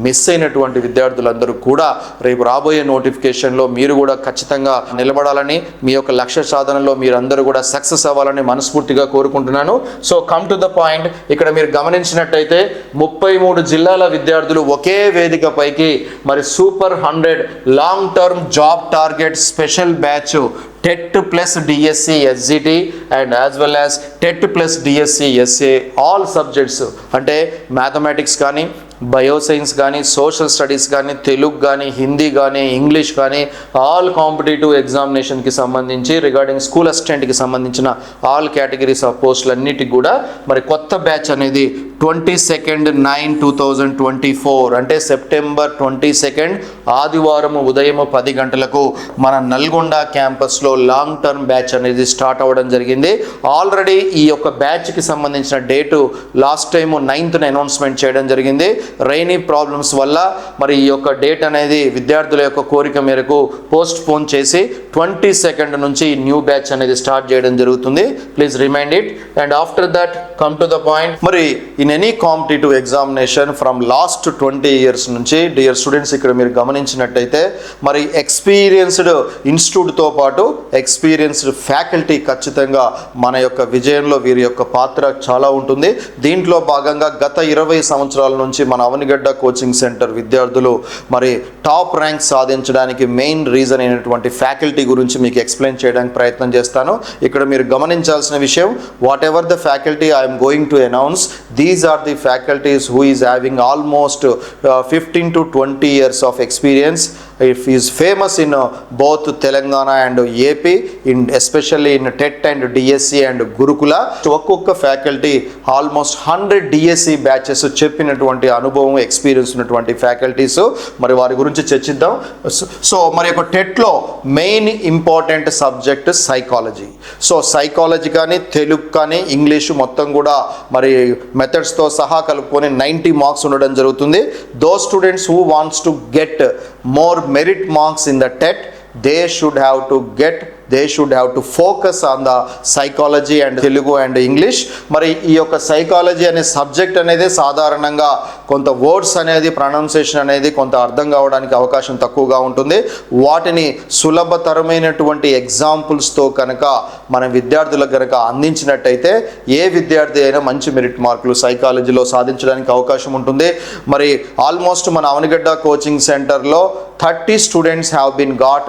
మిస్ అయినటువంటి విద్యార్థులందరూ కూడా రేపు రాబోయే నోటిఫికేషన్లో మీరు కూడా ఖచ్చితంగా నిలబడాలని, మీ యొక్క లక్ష్య సాధనలో మీరందరూ కూడా సక్సెస్ అవ్వాలని మనస్ఫూర్తిగా కోరుకుంటున్నాను. So come to the point. ఇక్కడ మీరు గమనించినట్టయితే 33 జిల్లాల విద్యార్థులు ఒకే వేదిక పైకి మరి super 100 long term job target special batch TET plus DSC SGT and as well as TET plus DSC SA all subjects అంటే మ్యాథమెటిక్స్ కానీ, బయోసైన్స్ కానీ, సోషల్ స్టడీస్ కానీ, తెలుగు కానీ, హిందీ కానీ, ఇంగ్లీష్ కానీ ఆల్ కాంపిటేటివ్ ఎగ్జామినేషన్కి సంబంధించి రిగార్డింగ్ స్కూల్ అసిస్టెంట్కి సంబంధించిన ఆల్ కేటగిరీస్ ఆఫ్ పోస్టులన్నిటికి కూడా మరి కొత్త బ్యాచ్ అనేది 22/9/2024 అంటే సెప్టెంబర్ 22 ఆదివారం ఉదయం 10 గంటలకు మన నల్గొండ క్యాంపస్లో లాంగ్ టర్మ్ బ్యాచ్ అనేది స్టార్ట్ అవ్వడం జరిగింది. ఆల్రెడీ ఈ యొక్క బ్యాచ్కి సంబంధించిన date last time 9th announcement చేయడం జరిగింది. రైనీ ప్రాబ్లమ్స్ వల్ల మరి ఈ యొక్క డేట్ అనేది విద్యార్థుల యొక్క కోరిక మేరకు పోస్ట్ పోన్ చేసి 22 నుంచి న్యూ బ్యాచ్ అనేది స్టార్ట్ చేయడం జరుగుతుంది. Please remind it. And after that come to the point. మరి in any competitive examination from last 20 years నుంచి డియర్ స్టూడెంట్స్ ఇక్కడ మీరు గమనించినట్టయితే మరి ఎక్స్పీరియన్స్డ్ ఇన్స్టిట్యూట్తో పాటు ఎక్స్పీరియన్స్డ్ ఫ్యాకల్టీ ఖచ్చితంగా మన యొక్క విజయంలో వీరి యొక్క పాత్ర చాలా ఉంటుంది. దీంట్లో భాగంగా గత 20 సంవత్సరాల నుంచి మన అవనిగడ్డ కోచింగ్ సెంటర్ విద్యార్థులు మరి టాప్ ర్యాంక్ సాధించడానికి మెయిన్ రీజన్ అయినటువంటి ఫ్యాకల్టీ గురించి మీకు ఎక్స్ప్లెయిన్ చేయడానికి ప్రయత్నం చేస్తాను. ఇక్కడ మీరు గమనించాల్సిన విషయం, whatever the faculty I'm going to announce, these are the faculties who is having almost 15 to 20 years of experience. It is famous in both Telangana and AP, especially in TET and DSC and Gurukula. ఒక్కొక్క faculty almost 100 DSC batches చెప్పినటువంటి అనుభవం, experience ఉన్నటువంటి faculties. మరి వారి గురించి చర్చిద్దాం. So మరి ఒక టెట్లో main important subject psychology. So psychology కానీ, తెలుగు కానీ, ఇంగ్లీషు మొత్తం కూడా మరి మెథడ్స్తో సహా కలుపుకొని 90 మార్క్స్ ఉండడం జరుగుతుంది. Those students who wants to get more merit marks in the TET, they should have to focus on the psychology and Telugu and English. మరి ఈ యొక్క సైకాలజీ అనే సబ్జెక్ట్ అనేది సాధారణంగా కొంత వర్డ్స్ అనేది ప్రొనౌన్సియేషన్ అనేది కొంత అర్థం కావడానికి అవకాశం తక్కువగా ఉంటుంది. వాటిని సులభతరమైనటువంటి ఎగ్జాంపుల్స్తో కనుక మన విద్యార్థులకు కనుక అందించినట్టయితే ఏ విద్యార్థి అయినా మంచి మెరిట్ మార్కులు సైకాలజీలో సాధించడానికి అవకాశం ఉంటుంది. మరి ఆల్మోస్ట్ మన అవనిగడ్డ కోచింగ్ సెంటర్లో 30 students have been got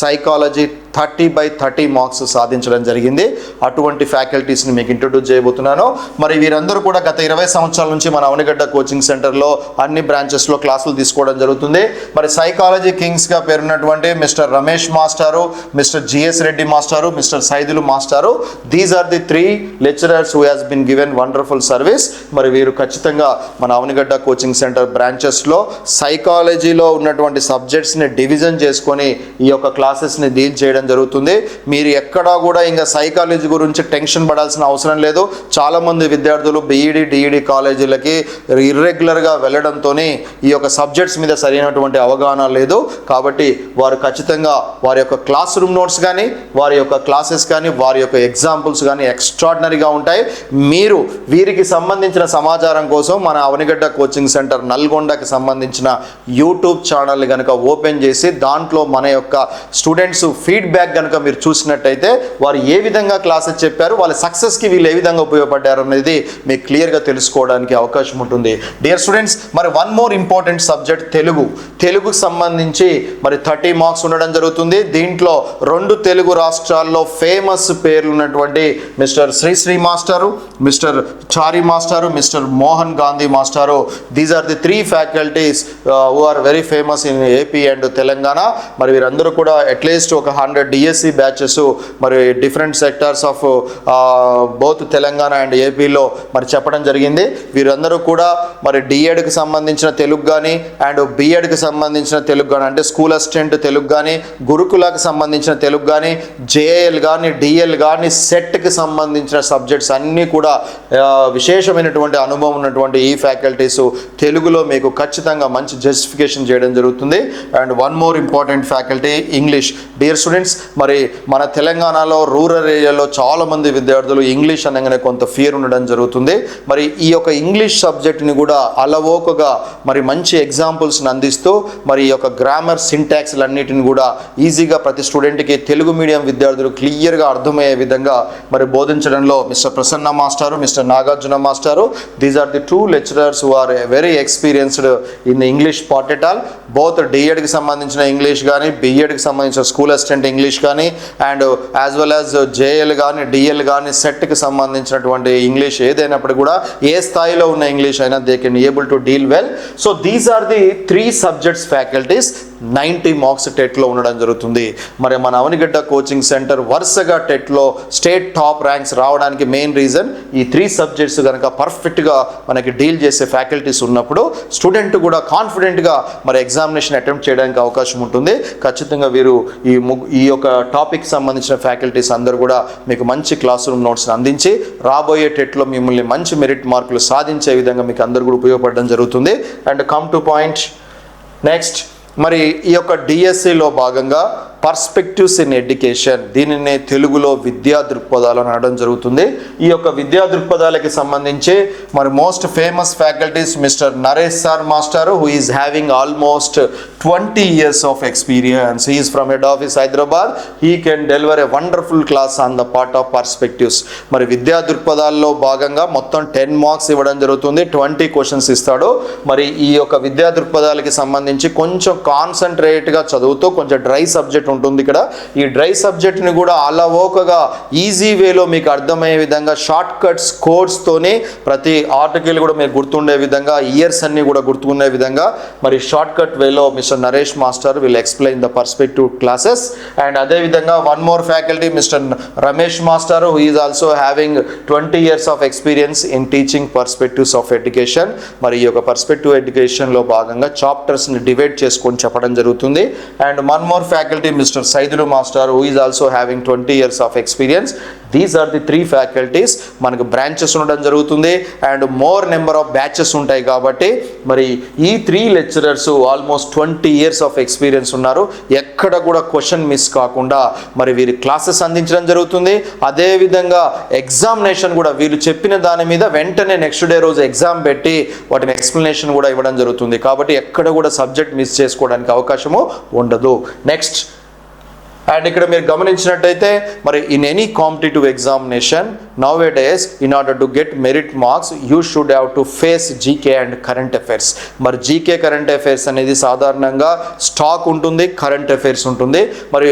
psychology 30/30 marks సాధించడం జరిగింది. అటువంటి ఫ్యాకల్టీస్ని మీకు ఇంట్రొడ్యూస్ చేయబోతున్నాను. మరి వీరందరూ కూడా గత 20 సంవత్సరాల నుంచి మన అవనిగడ్డ కోచింగ్ సెంటర్లో అన్ని బ్రాంచెస్లో క్లాసులు తీసుకోవడం జరుగుతుంది. మరి సైకాలజీ కింగ్స్గా పేరున్నటువంటి మిస్టర్ రమేష్ మాస్టారు, మిస్టర్ జిఎస్ రెడ్డి మాస్టారు, మిస్టర్ సైదులు మాస్టారు, these are the 3 lecturers who has been given wonderful service. మరి వీరు ఖచ్చితంగా మన అవనిగడ్డ కోచింగ్ సెంటర్ బ్రాంచెస్లో సైకాలజీలో ఉన్నటువంటి సబ్జెక్ట్స్ని డివిజన్ చేసుకొని ఈ యొక్క క్లాసెస్ని డీల్ చేయడం జరుగుతుంది. మీరు ఎక్కడా కూడా ఇంకా సైకాలజీ గురించి టెన్షన్ పడాల్సిన అవసరం లేదు. చాలామంది విద్యార్థులు బీఈడి డిఈడి కాలేజీలకి ఇర్రెగ్యులర్గా వెళ్ళడంతో ఈ యొక్క సబ్జెక్ట్స్ మీద సరైనటువంటి అవగాహన లేదు. కాబట్టి వారు ఖచ్చితంగా వారి యొక్క క్లాస్ రూమ్ నోట్స్ కానీ, వారి యొక్క క్లాసెస్ కానీ, వారి యొక్క ఎగ్జాంపుల్స్ కానీ ఎక్స్ట్రాడినరీగా ఉంటాయి. మీరు వీరికి సంబంధించిన సమాచారం కోసం మన అవనిగడ్డ కోచింగ్ సెంటర్ నల్గొండకి సంబంధించిన యూట్యూబ్ ఛానల్ కనుక ఓపెన్ చేసి దాంట్లో మన యొక్క స్టూడెంట్స్ ఫీడ్బ్యాక్ కనుక మీరు చూసినట్టయితే వారు ఏ విధంగా క్లాసెస్ చెప్పారు, వాళ్ళ సక్సెస్కి వీళ్ళు ఏ విధంగా ఉపయోగపడ్డారు అనేది మీకు క్లియర్గా తెలుసుకోవడానికి అవకాశం ఉంటుంది. డియర్ స్టూడెంట్స్, మరి వన్ మోర్ ఇంపార్టెంట్ సబ్జెక్ట్ తెలుగుకు సంబంధించి మరి 30 మార్క్స్ ఉండడం జరుగుతుంది. దీంట్లో 2 తెలుగు రాష్ట్రాల్లో ఫేమస్ పేర్లు ఉన్నటువంటి మిస్టర్ శ్రీ మాస్టారు, మిస్టర్ చారి మాస్టారు, మిస్టర్ మోహన్ గాంధీ మాస్టారు, these are the 3 faculties who are very famous in AP and Telangana. మరి వీరందరూ కూడా కూడా అట్లీస్ట్ ఒక 100 డిఎస్సి బ్యాచెస్ మరి different sectors of both Telangana and ఏపీలో మరి చెప్పడం జరిగింది. వీరందరూ కూడా మరి డిఎడ్కి సంబంధించిన తెలుగు కానీ అండ్ బిఎడ్కి సంబంధించిన తెలుగు కానీ అంటే స్కూల్ అసిస్టెంట్ తెలుగు కానీ గురుకులకు సంబంధించిన తెలుగు కానీ జేఎల్ కానీ డిఎల్ కానీ సెట్కి సంబంధించిన సబ్జెక్ట్స్ అన్నీ కూడా విశేషమైనటువంటి అనుభవం ఉన్నటువంటి ఈ ఫ్యాకల్టీస్ తెలుగులో మీకు ఖచ్చితంగా మంచి జస్టిఫికేషన్ చేయడం జరుగుతుంది. And one more important faculty English. Dear students, మరి మన తెలంగాణలో రూరల్ ఏరియాలో చాలామంది విద్యార్థులు ఇంగ్లీష్ అనగానే కొంత ఫియర్ ఉండడం జరుగుతుంది. మరి ఈ యొక్క ఇంగ్లీష్ సబ్జెక్ట్ని కూడా అలవోకగా మరి మంచి ఎగ్జాంపుల్స్ని అందిస్తూ మరి ఈ యొక్క గ్రామర్ సింటాక్స్లన్నిటిని కూడా ఈజీగా ప్రతి స్టూడెంట్కి తెలుగు మీడియం విద్యార్థులు క్లియర్గా అర్థమయ్యే విధంగా మరి బోధించడంలో మిస్టర్ ప్రసన్న మాస్టారు, మిస్టర్ నాగార్జున మాస్టారు, these are the two lecturers who are very experienced in the English part at al. Both డిఎడ్కి సంబంధించిన ఇంగ్లీష్ కానీ బిఎడ్కి సంబంధించిన స్కూల్ అసిస్టెంట్ ఇంగ్లీష్ కానీ and as well as JL కానీ డిఎల్ కానీ సెట్కి సంబంధించినటువంటి ఇంగ్లీష్ ఏదైనప్పుడు కూడా ఏ స్థాయిలో ఉన్న ఇంగ్లీష్ అయినా they can able to deal well. So these are the 3 subjects faculties 90 marks టెట్లో ఉండడం జరుగుతుంది. మరి మన అవనిగడ్డ కోచింగ్ సెంటర్ వరుసగా టెట్లో స్టేట్ టాప్ ర్యాంక్స్ రావడానికి మెయిన్ రీజన్ ఈ 3 సబ్జెక్ట్స్ కనుక పర్ఫెక్ట్గా మనకి డీల్ చేసే ఫ్యాకల్టీస్ ఉన్నప్పుడు స్టూడెంట్ కూడా కాన్ఫిడెంట్గా మరి ఎగ్జామినేషన్ అటెంప్ట్ చేయడానికి అవకాశం ఉంటుంది. ఖచ్చితంగా వీరు ఈ యొక్క టాపిక్ సంబంధించిన ఫ్యాకల్టీస్ అందరూ కూడా మీకు మంచి క్లాస్ రూమ్ నోట్స్ని అందించి రాబోయే టెట్లో మిమ్మల్ని మంచి మెరిట్ మార్కులు సాధించే విధంగా మీకు అందరూ కూడా ఉపయోగపడడం జరుగుతుంది. And come to point next, మరి ఈ యొక్క డిఎస్సిలో భాగంగా పర్స్పెక్టివ్స్ ఇన్ ఎడ్యుకేషన్, దీనిని తెలుగులో విద్యా దృక్పథాలు అనడం జరుగుతుంది. ఈ యొక్క విద్యా దృక్పథాలకి సంబంధించి మరి most famous faculties mister Naresh sir master who is having almost 20 years of experience. He is from head office Hyderabad. He can deliver a wonderful class on the part of perspectives. మరి విద్యా దృక్పథాల్లో భాగంగా మొత్తం 10 మార్క్స్ ఇవ్వడం జరుగుతుంది. 20 questions ఇస్తాడు. మరి ఈ యొక్క విద్యా దృక్పథాలకి సంబంధించి కొంచెం కాన్సన్ట్రేట్గా చదువుతూ కొంచెం డ్రై సబ్జెక్ట్ ఉంటుంది ఇక్కడ. ఈ డ్రై సబ్జెక్ట్ని కూడా అలవోకగా ఈజీ వేలో మీకు అర్థమయ్యే విధంగా షార్ట్ కట్స్ కోడ్స్తోనే ప్రతి ఆర్టికల్ కూడా మీకు గుర్తుండే విధంగా ఇయర్స్ అన్ని కూడా గుర్తుకునే విధంగా మరి షార్ట్ కట్ వేలో mister Naresh master will explain the perspective classes. And అదేవిధంగా one more faculty mister Ramesh master who is also having 20 years of experience in teaching perspectives of education. మరి ఈ యొక్క పర్స్పెక్టివ్ ఎడ్యుకేషన్లో భాగంగా చాప్టర్స్ని డివైడ్ చేసుకొని చెప్పడం జరుగుతుంది. And one more faculty Mr Saidulu master who is also having 20 years of experience. These are the 3 faculties. మనకు branches ఉండడం జరుగుతుంది and more number of batches ఉంటాయి కాబట్టి మరి ఈ 3 lecturers almost 20 years of experience ఉన్నారు. ఎక్కడ కూడా క్వశ్చన్ మిస్ కాకుండా మరి వీరి క్లాసెస్ అందించడం జరుగుతుంది. అదేవిధంగా ఎగ్జామినేషన్ కూడా వీళ్ళు చెప్పిన దాని మీద వెంటనే నెక్స్ట్ డే రోజు ఎగ్జామ్ పెట్టి వాటిని ఎక్స్ప్లెనేషన్ కూడా ఇవ్వడం జరుగుతుంది. కాబట్టి ఎక్కడ కూడా సబ్జెక్ట్ మిస్ చేసుకోవడానికి అవకాశము ఉండదు. నెక్స్ట్, అండ్ ఇక్కడ మీరు గమనించినట్టయితే మరి in any competitive examination now A days in order to get merit marks you should have to face GK and current affairs. మరి జీకే కరెంట్ అఫైర్స్ అనేది సాధారణంగా స్టాక్ ఉంటుంది, కరెంట్ అఫైర్స్ ఉంటుంది. మరి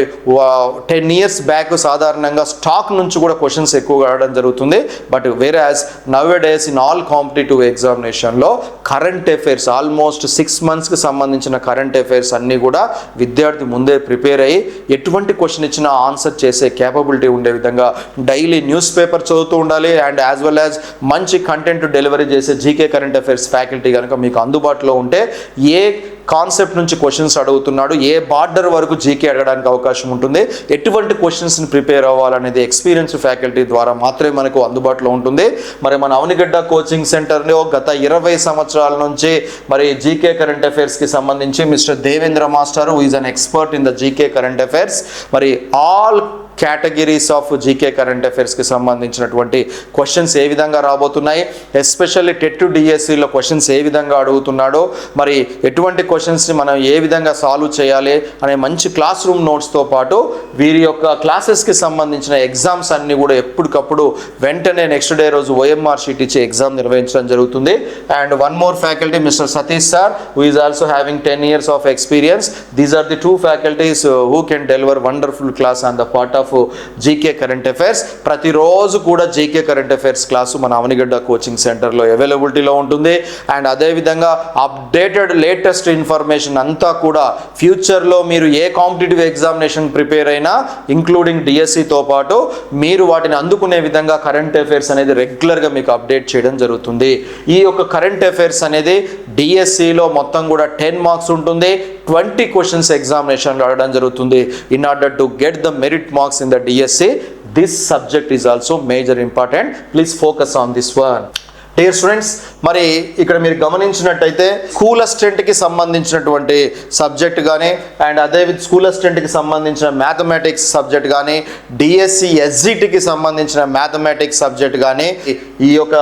10 years బ్యాక్ సాధారణంగా స్టాక్ నుంచి కూడా questions ఎక్కువగా రావడం జరుగుతుంది. But whereas nowadays in all competitive ఎగ్జామినేషన్లో కరెంట్ అఫైర్స్ ఆల్మోస్ట్ 6 monthsకి సంబంధించిన కరెంట్ అఫైర్స్ అన్నీ కూడా విద్యార్థి ముందే ప్రిపేర్ అయ్యి ఎటువంటి క్వశ్చన్ ఇచ్చినా ఆన్సర్ చేసే కేపబిలిటీ ఉండే విధంగా డైలీ న్యూస్ పేపర్ చదువుతూ ఉండాలి. అండ్ యాజ్ వెల్ యాజ్ మంచి కంటెంట్ డెలివరీ చేసే జీకే కరెంట్ అఫైర్స్ ఫ్యాకల్టీ కనుక మీకు అందుబాటులో ఉంటే ఏ కాన్సెప్ట్ నుంచి క్వశ్చన్స్ అడుగుతున్నాడు, ఏ బార్డర్ వరకు జీకే అడగడానికి అవకాశం ఉంటుంది, ఎటువంటి క్వశ్చన్స్ని ప్రిపేర్ అవ్వాలనేది ఎక్స్పీరియన్స్ ఫ్యాకల్టీ ద్వారా మాత్రమే మనకు అందుబాటులో ఉంటుంది. మరి మన అవనిగడ్డ కోచింగ్ సెంటర్లో గత 20 సంవత్సరాల నుంచి మరి జీకే కరెంట్ అఫైర్స్కి సంబంధించి mister Devendra master who is an expert in the GK current affairs. మరి all categories of GK current అఫైర్స్కి సంబంధించినటువంటి క్వశ్చన్స్ ఏ విధంగా రాబోతున్నాయి, ఎస్పెషల్లీ టెట్ డిఎస్సిలో క్వశ్చన్స్ ఏ విధంగా అడుగుతున్నాడో, మరి ఎటువంటి క్వశ్చన్స్ని మనం ఏ విధంగా సాల్వ్ చేయాలి అనే మంచి క్లాస్ రూమ్ నోట్స్తో పాటు వీరి యొక్క క్లాసెస్కి సంబంధించిన ఎగ్జామ్స్ అన్నీ కూడా ఎప్పటికప్పుడు వెంటనే నెక్స్ట్ డే రోజు OMR షీట్ ఇచ్చి ఎగ్జామ్ నిర్వహించడం జరుగుతుంది. And one more faculty mister Satish sir who is also having 10 years of experience. These are the 2 faculties who can deliver wonderful class on the part of of GK current affairs. ప్రతిరోజు కూడా GK current affairs class మన Avanigadda coaching సెంటర్లో అవైలబిలిటీలో ఉంటుంది. And అదేవిధంగా updated latest information అంతా కూడా ఫ్యూచర్లో మీరు ఏ కాంపిటేటివ్ ఎగ్జామినేషన్ ప్రిపేర్ అయినా ఇంక్లూడింగ్ డిఎస్సితో పాటు మీరు వాటిని అందుకునే విధంగా కరెంట్ అఫైర్స్ అనేది రెగ్యులర్గా మీకు అప్డేట్ చేయడం జరుగుతుంది. ఈ యొక్క కరెంట్ అఫైర్స్ అనేది డిఎస్సిలో మొత్తం కూడా 10 మార్క్స్ ఉంటుంది. 20 క్వశ్చన్స్ ఎగ్జామినేషన్లో అడగడం జరుగుతుంది. In order to get the merit marks in the DSC, this subject is also major important. Please focus on this one. Dear students, మరి ఇక్కడ మీరు గమనించినట్టయితే స్కూల్ అసిస్టెంట్కి సంబంధించినటువంటి సబ్జెక్ట్ కానీ అండ్ అదే స్కూల్ అసిస్టెంట్కి సంబంధించిన మ్యాథమెటిక్స్ సబ్జెక్ట్ కానీ డిఎస్సి ఎస్జిటికి సంబంధించిన మ్యాథమెటిక్స్ సబ్జెక్ట్ కానీ ఈ యొక్క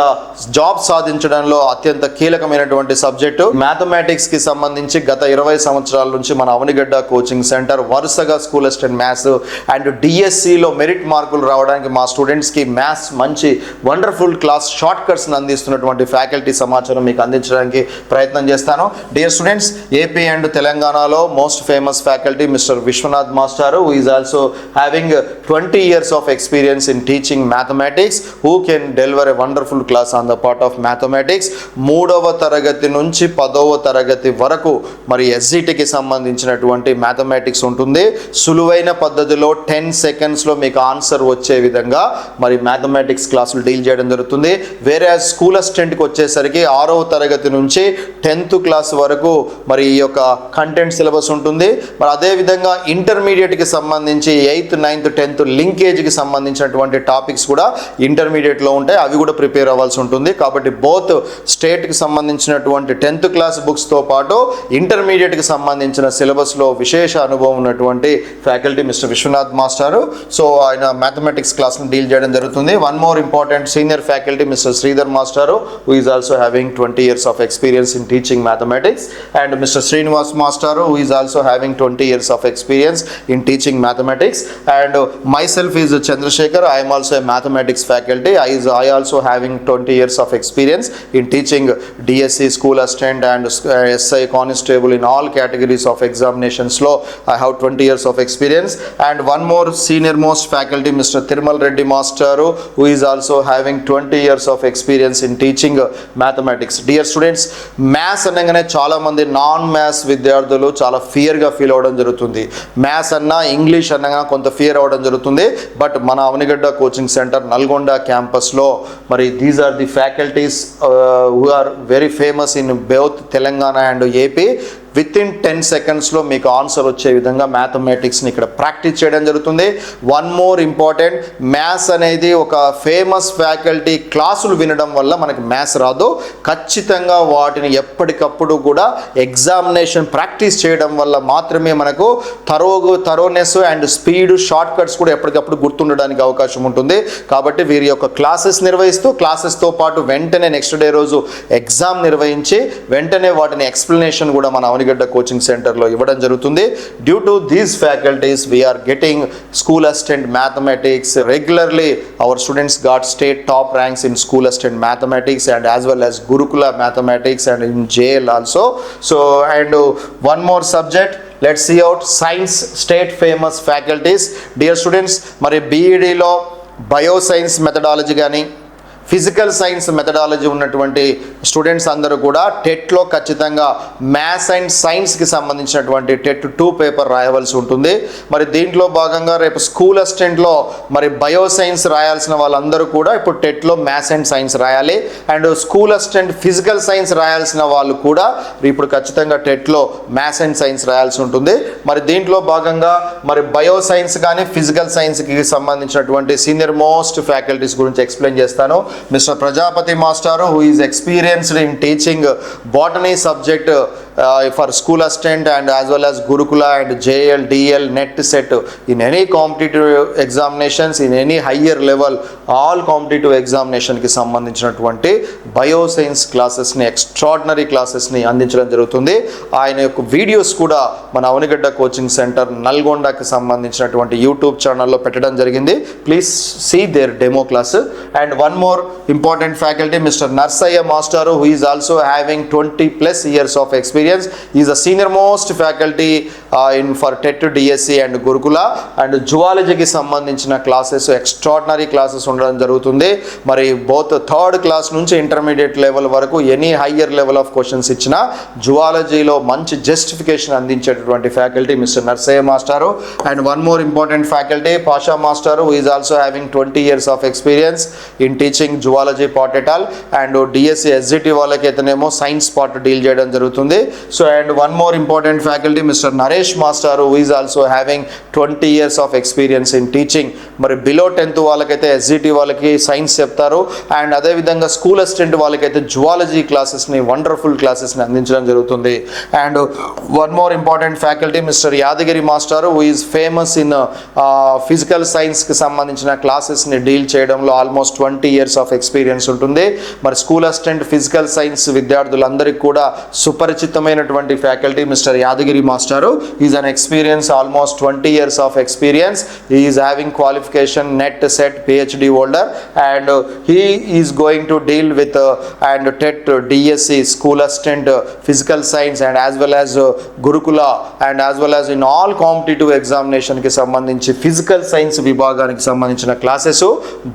జాబ్ సాధించడంలో అత్యంత కీలకమైనటువంటి సబ్జెక్టు. మ్యాథమెటిక్స్కి సంబంధించి గత 20 సంవత్సరాల నుంచి మన అవనిగడ్డ కోచింగ్ సెంటర్ వరుసగా స్కూల్ అసిస్టెంట్ మ్యాథ్స్ అండ్ డిఎస్సిలో మెరిట్ మార్కులు రావడానికి మా స్టూడెంట్స్కి మ్యాథ్స్ మంచి వండర్ఫుల్ క్లాస్ షార్ట్ కట్స్ని అందిస్తున్నటువంటి ఫ్యాకల్టీ సమాచారం మీకు అందించడానికి ప్రయత్నం చేస్తాను. డియర్ స్టూడెంట్స్, ఏపీ అండ్ తెలంగాణలో most famous faculty Mr Vishwanath master, who is also having 20 years of experience in teaching mathematics, who can deliver a wonderful class on the part of mathematics. 3వ తరగతి నుంచి 10వ తరగతి వరకు మరి ఎస్జిటికి సంబంధించినటువంటి మ్యాథమెటిక్స్ ఉంటుంది. సులువైన పద్ధతిలో 10 secondsలో మీకు ఆన్సర్ వచ్చే విధంగా మరి మ్యాథమెటిక్స్ క్లాసులు డీల్ చేయడం జరుగుతుంది. వేరే స్కూల్ అసిస్టెంట్కి వచ్చేసరికి 6వ తరగతి నుంచి 10th క్లాస్ వరకు మరి ఈ యొక్క కంటెంట్ సిలబస్ ఉంటుంది. మరి అదేవిధంగా ఇంటర్మీడియట్కి సంబంధించి 8th, 9th, 10th లింకేజ్కి సంబంధించినటువంటి టాపిక్స్ కూడా ఇంటర్మీడియట్లో ఉంటాయి. అవి కూడా ప్రిపేర్ అవ్వాల్సి ఉంటుంది. కాబట్టి బోత్ స్టేట్కి సంబంధించినటువంటి 10th క్లాస్ బుక్స్తో పాటు ఇంటర్మీడియట్కి సంబంధించిన సిలబస్లో విశేష అనుభవం ఉన్నటువంటి ఫ్యాకల్టీ మిస్టర్ విశ్వనాథ్ మాస్టారు. సో ఆయన మ్యాథమెటిక్స్ క్లాస్ని డీల్ చేయడం జరుగుతుంది. One more important senior faculty mister Sridhar మాస్టారు, who is also having 20 years of experience in teaching mathematics, and Mr. Srinivas Mastaru, who is also having 20 years of experience in teaching mathematics, and myself is Chandrasekhar. I am also a mathematics faculty. I also having 20 years of experience in teaching DSC, school assistant and SI constable in all categories of examinations law. I have 20 years of experience. And one more senior most faculty, Mr. Thirumal Reddy Mastaru, who is also having 20 years of experience in teaching mathematics. Dear students, maths అనగానే చాలామంది non maths విద్యార్థులు చాలా ఫియర్గా feel అవ్వడం జరుగుతుంది. Maths అన్నా English అనగా కొంత fear అవ్వడం జరుగుతుంది. బట్ మన అవనిగడ్డ కోచింగ్ సెంటర్ నల్గొండ క్యాంపస్లో మరి these are the faculties who are very famous in both Telangana and AP. With in 10 secondsలో మీకు ఆన్సర్ వచ్చే విధంగా మ్యాథమెటిక్స్ని ఇక్కడ ప్రాక్టీస్ చేయడం జరుగుతుంది. వన్ మోర్ ఇంపార్టెంట్, మ్యాథ్స్ అనేది ఒక ఫేమస్ ఫ్యాకల్టీ క్లాసులు వినడం వల్ల మనకి మ్యాథ్స్ రాదు. ఖచ్చితంగా వాటిని ఎప్పటికప్పుడు కూడా ఎగ్జామినేషన్ ప్రాక్టీస్ చేయడం వల్ల మాత్రమే మనకు థరోనెస్ అండ్ స్పీడ్, షార్ట్ కట్స్ కూడా ఎప్పటికప్పుడు గుర్తుండడానికి అవకాశం ఉంటుంది. కాబట్టి వీరి యొక్క క్లాసెస్ నిర్వహిస్తూ క్లాసెస్తో పాటు వెంటనే నెక్స్ట్ డే రోజు ఎగ్జామ్ నిర్వహించి వెంటనే వాటిని ఎక్స్ప్లెనేషన్ కూడా మన అవనిగడ్డ కోచింగ్ సెంటర్లో ఇవ్వడం జరుగుతుంది. Due to these faculties we're getting school assistant mathematics regularly. Our students got state top ranks in school assistant mathematics and as well as Gurukula mathematics and in JL also. So and one more subject, let's see out science state famous faculties. Dear students, మరి BEDలో bioscience methodology కానీ physical science methodology ఉన్నటువంటి students అందరూ కూడా టెట్లో ఖచ్చితంగా maths and సైన్స్కి సంబంధించినటువంటి TET 2 paper రాయవలసి ఉంటుంది. మరి దీంట్లో భాగంగా రేపు స్కూల్ అసిస్టెంట్లో మరి బయోసైన్స్ రాయాల్సిన వాళ్ళందరూ కూడా ఇప్పుడు టెట్లో మ్యాథ్స్ అండ్ సైన్స్ రాయాలి. And school assistant physical science రాయాల్సిన వాళ్ళు కూడా ఇప్పుడు ఖచ్చితంగా టెట్లో మ్యాథ్స్ అండ్ సైన్స్ రాయాల్సి ఉంటుంది. మరి దీంట్లో భాగంగా మరి బయోసైన్స్ కానీ ఫిజికల్ సైన్స్కి సంబంధించినటువంటి సీనియర్ మోస్ట్ ఫ్యాకల్టీస్ గురించి ఎక్స్ప్లెయిన్ చేస్తాను. Mr. Prajapati Master, who is experienced in teaching botany subject for school assistant and as well as Gurukula and JL, DL, NET, SET in any competitive examinations in any higher level, all competitive examination కి సంబంధించినటువంటి bioscience క్లాసెస్ని extraordinary క్లాసెస్ని అందించడం జరుగుతుంది. ఆయన యొక్క videos కూడా మన Avanigadda coaching centre నల్గొండకి సంబంధించినటువంటి YouTube ఛానల్లో పెట్టడం జరిగింది. Please see there demo class. And one more important faculty, Mr. Narsaya Master, who is also having 20+ years of experience. He is a senior most faculty in for TET DSC and Gurukula. And జువాలజీకి సంబంధించిన classes extraordinary classes ఉండడం జరుగుతుంది. మరి both third class నుంచి intermediate level వరకు any higher level of questions ఇచ్చిన జువాలజీలో మంచి జస్టిఫికేషన్ అందించేటటువంటి ఫ్యాకల్టీ మిస్టర్ నర్సయ్య మాస్టారు. And one more important faculty Pasha మాస్టారు, who is also having 20 years of experience in teaching zoology part et al. And DSC SGT వాళ్ళకి అయితేనేమో science part deal చేయడం జరుగుతుంది. So and one more important faculty mister Naresh మాస్టారు, who is also having 20 years of experience in teaching. మరి below 10th వాళ్ళకైతే SGT వాళ్ళకి science చెప్తారు. And అదేవిధంగా స్కూల్ అసిస్టెంట్ వాళ్ళకైతే జువాలజీ క్లాసెస్ని వండర్ఫుల్ క్లాసెస్ని అందించడం జరుగుతుంది. And one more important faculty mister Yadagiri మాస్టారు, who is famous in physical సైన్స్కి సంబంధించిన క్లాసెస్ని డీల్ చేయడంలో ఆల్మోస్ట్ 20 years of experience ఉంటుంది. మరి స్కూల్ అసిస్టెంట్ ఫిజికల్ సైన్స్ విద్యార్థులందరికీ కూడా సుపరిచితమైనటువంటి ఫ్యాకల్టీ మిస్టర్ యాదగిరి మాస్టారు. Is an experience almost 20 years of experience. He is having qualification NET set PhD holder and he is going to deal with and TET DSC school assistant physical science and as well as Gurukula and as well as in all competitive examination కి సంబంధించి physical science విభాగానికి సంబంధించిన classes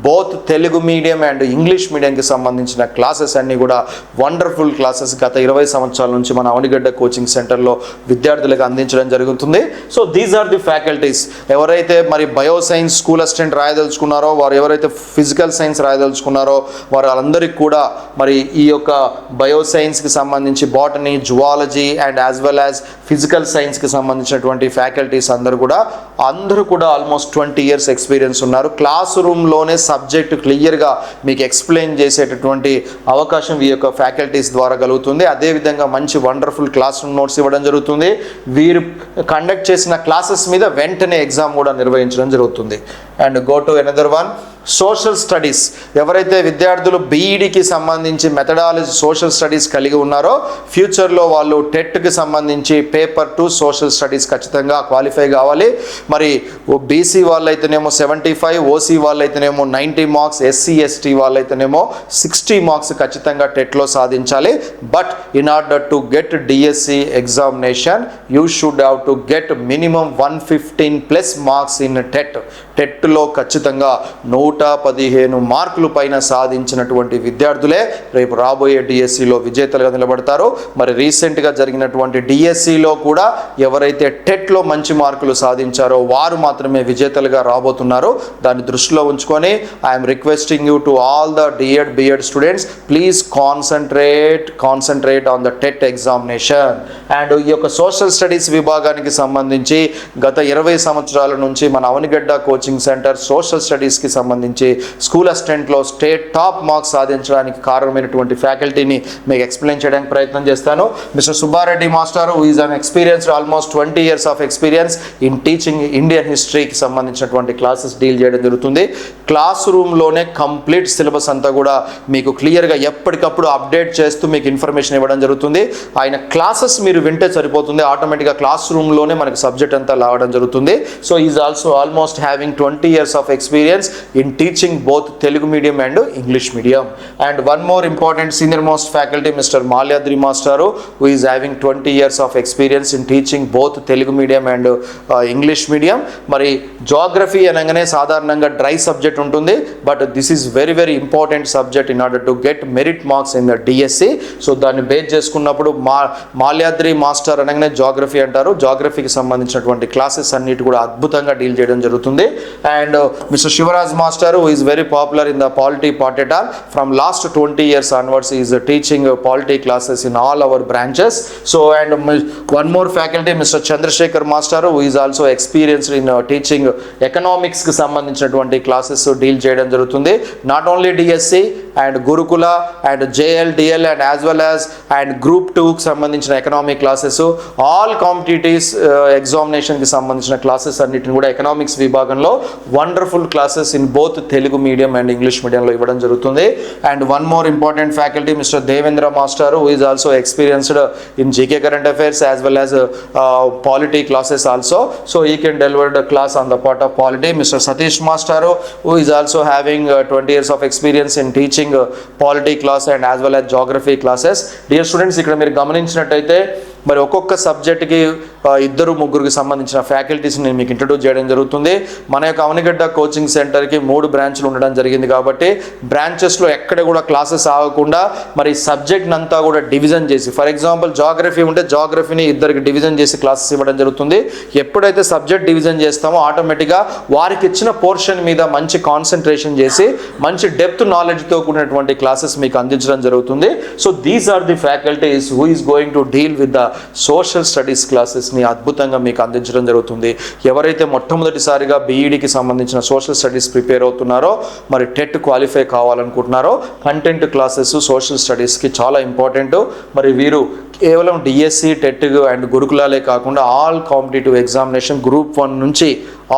both Telugu medium and English మీడియంకి సంబంధించిన classes అన్నీ కూడా wonderful classes గత 20 సంవత్సరాల నుంచి మన అవనిగడ్డ కోచింగ్ సెంటర్లో విద్యార్థులకు అందించడం జరుగుతుంది. So these are the faculties. ఎవరైతే మరి బయో సైన్స్ స్కూల్ అసిస్టెంట్ రాయదలుచుకున్నారో, వారు ఎవరైతే ఫిజికల్ సైన్స్ రాయదలుచుకున్నారో వారందరికీ కూడా మరి ఈ యొక్క బయో సైన్స్కి సంబంధించి botany, zoology and as well as physical సైన్స్కి సంబంధించినటువంటి ఫ్యాకల్టీస్ అందరూ కూడా ఆల్మోస్ట్ 20 years ఎక్స్పీరియన్స్ ఉన్నారు. క్లాస్ రూమ్లోనే సబ్జెక్ట్ క్లియర్గా మీకు ఎక్స్ప్లెయిన్ చేసేటటువంటి అవకాశం ఈ యొక్క ఫ్యాకల్టీస్ ద్వారా కలుగుతుంది. అదేవిధంగా మంచి వండర్ఫుల్ క్లాస్ రూమ్ నోట్స్ ఇవ్వడం జరుగుతుంది. వీరు కండక్ట్ చేసిన క్లాసెస్ మీద వెంటనే ఎగ్జామ్ కూడా నిర్వహించడం జరుగుతుంది. And go to another one, social studies. ఎవరైతే విద్యార్థులు బీఈడికి సంబంధించి మెథడాలజీ సోషల్ స్టడీస్ కలిగి ఉన్నారో ఫ్యూచర్లో వాళ్ళు టెట్కి సంబంధించి పేపర్ 2 సోషల్ స్టడీస్ ఖచ్చితంగా క్వాలిఫై కావాలి. మరి బీసీ వాళ్ళైతేనేమో 75, ఓసీ వాళ్ళైతేనేమో 90 మార్క్స్, ఎస్సీ ఎస్టీ వాళ్ళైతేనేమో 60 మార్క్స్ ఖచ్చితంగా టెట్లో సాధించాలి. But in order to get DSC examination you should have to get minimum 115+ marks in టెట్లో ఖచ్చితంగా 115 మార్కులు పైన సాధించినటువంటి విద్యార్థులే రేపు రాబోయే డిఎస్సిలో విజేతలుగా నిలబడతారు. మరి రీసెంట్గా జరిగినటువంటి డిఎస్సిలో కూడా ఎవరైతే టెట్లో మంచి మార్కులు సాధించారో వారు మాత్రమే విజేతలుగా రాబోతున్నారు. దాన్ని దృష్టిలో ఉంచుకొని I'm requesting you to all the BEd students, please concentrate on the TET examination. And ఈ యొక్క సోషల్ స్టడీస్ విభాగానికి సంబంధించి గత 20 సంవత్సరాల నుంచి మన అవనిగడ్డ కోచింగ్ సెంటర్ సోషల్ స్టడీస్కి సంబంధించి స్కూల్ అసిస్టెంట్లో స్టేట్ టాప్ మార్క్స్ సాధించడానికి కారణమైనటువంటి ఫ్యాకల్టీని మీకు ఎక్స్ప్లెయిన్ చేయడానికి ప్రయత్నం చేస్తాను. Mister Subbareddy master, who is an experienced almost 20 years of experience ఇన్ టీచింగ్ ఇండియన్ హిస్టరీకి సంబంధించినటువంటి క్లాసెస్ డీల్ చేయడం జరుగుతుంది. క్లాస్ రూమ్లోనే కంప్లీట్ సిలబస్ అంతా కూడా మీకు క్లియర్గా ఎప్పటికప్పుడు అప్డేట్ చేస్తూ మీకు ఇన్ఫర్మేషన్ ఇవ్వడం జరుగుతుంది. ఆయన క్లాసెస్ మీరు వింటే సరిపోతుంది, ఆటోమేటిక్గా క్లాస్ రూమ్లోనే మనకి సబ్జెక్ట్ అంతా లాగడం జరుగుతుంది. So is also almost having 20 years of experience in teaching both Telugu medium and English medium. And one more important senior most faculty, Mr. Malyadri Mastaru, who is having 20 years of experience in teaching both Telugu medium and English medium. మరి geography అనగానే సాధారణంగా dry subject ఉంటుంది, but this is very important subject in order to get merit marks in the DSC. So దాన్ని base చేసుకున్నప్పుడు Malyadri master అనగానే geography అంటారు. జాగ్రఫీకి సంబంధించినటువంటి classes అన్నిటి కూడా అద్భుతంగా డీల్ చేయడం జరుగుతుంది. And Mr Shivaraj master, who is very popular in the polity part et al. From last 20 years onwards he is teaching polity classes in all our branches. So and one more faculty, Mr. Chandrasekhar Master, who is also experienced in teaching economics కి సంబంధించినటువంటి classes deal చేయడం జరుగుతుంది. Not only DSC and Gurukula and JL DL and as well as and group 2కి సంబంధించిన economic classes, all competitives ఎగ్జామినేషన్కి సంబంధించిన classes అన్నిటిని కూడా economics విభాగంలో wonderful classes in both Telugu medium and English మీడియంలో ఇవ్వడం జరుగుతుంది. And one more important faculty, mister Devendra master, who is also experienced in GK current affairs as well as polity classes also. So he can deliver the class on the part of polity. Mr. Satish Master, who is also having 20 years of experience in teaching polity class and as well as geography classes. Dear students, ఇక్కడ మీరు గమనించినట్టయితే మరి ఒక్కొక్క సబ్జెక్ట్కి ఇద్దరు ముగ్గురికి సంబంధించిన ఫ్యాకల్టీస్ని నేను మీకు ఇంట్రడ్యూస్ చేయడం జరుగుతుంది. మన యొక్క అవనిగడ్డ కోచింగ్ సెంటర్కి 3 బ్రాంచ్లు ఉండడం జరిగింది కాబట్టి బ్రాంచెస్లో ఎక్కడ కూడా క్లాసెస్ ఆగకుండా మరి సబ్జెక్ట్ని అంతా కూడా డివిజన్ చేసి, ఫర్ ఎగ్జాంపుల్ జాగ్రఫీ ఉంటే జాగ్రఫీని ఇద్దరికి డివిజన్ చేసి క్లాసెస్ ఇవ్వడం జరుగుతుంది. ఎప్పుడైతే సబ్జెక్ట్ డివిజన్ చేస్తామో ఆటోమేటిక్గా వారికి ఇచ్చిన పోర్షన్ మీద మంచి కాన్సన్ట్రేషన్ చేసి మంచి డెప్త్ నాలెడ్జ్తో కూడినటువంటి క్లాసెస్ మీకు అందించడం జరుగుతుంది. So these are the faculties who is going to deal with the social studies క్లాసెస్ని అద్భుతంగా మీకు అందించడం జరుగుతుంది. ఎవరైతే మొట్టమొదటిసారిగా బీఈడికి సంబంధించిన సోషల్ స్టడీస్ ప్రిపేర్ అవుతున్నారో, మరి టెట్ క్వాలిఫై కావాలనుకుంటున్నారో, కంటెంట్ క్లాసెస్ సోషల్ స్టడీస్కి చాలా ఇంపార్టెంట్. మరి వీరు కేవలం డిఎస్సి, టెట్ అండ్ గురుకులాలే కాకుండా ఆల్ కాంపిటేటివ్ ఎగ్జామినేషన్ గ్రూప్ 1 నుంచి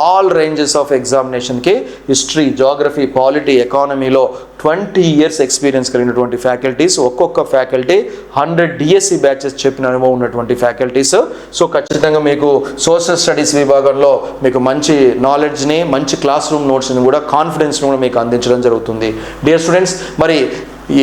ఆల్ రేంజెస్ ఆఫ్ ఎగ్జామినేషన్కి హిస్టరీ, జాగ్రఫీ, పాలిటీ, ఎకానమీలో 20 years ఎక్స్పీరియన్స్ కలిగినటువంటి ఫ్యాకల్టీస్, ఒక్కొక్క ఫ్యాకల్టీ 100 డిఎస్సి బ్యాచెస్ చెప్పిన అనుభవం ఉన్నటువంటి ఫ్యాకల్టీస్. సో ఖచ్చితంగా మీకు సోషల్ స్టడీస్ విభాగంలో మీకు మంచి నాలెడ్జ్ని, మంచి క్లాస్ రూమ్ నోట్స్ని కూడా, కాన్ఫిడెన్స్ని కూడా మీకు అందించడం జరుగుతుంది. డియర్ స్టూడెంట్స్, మరి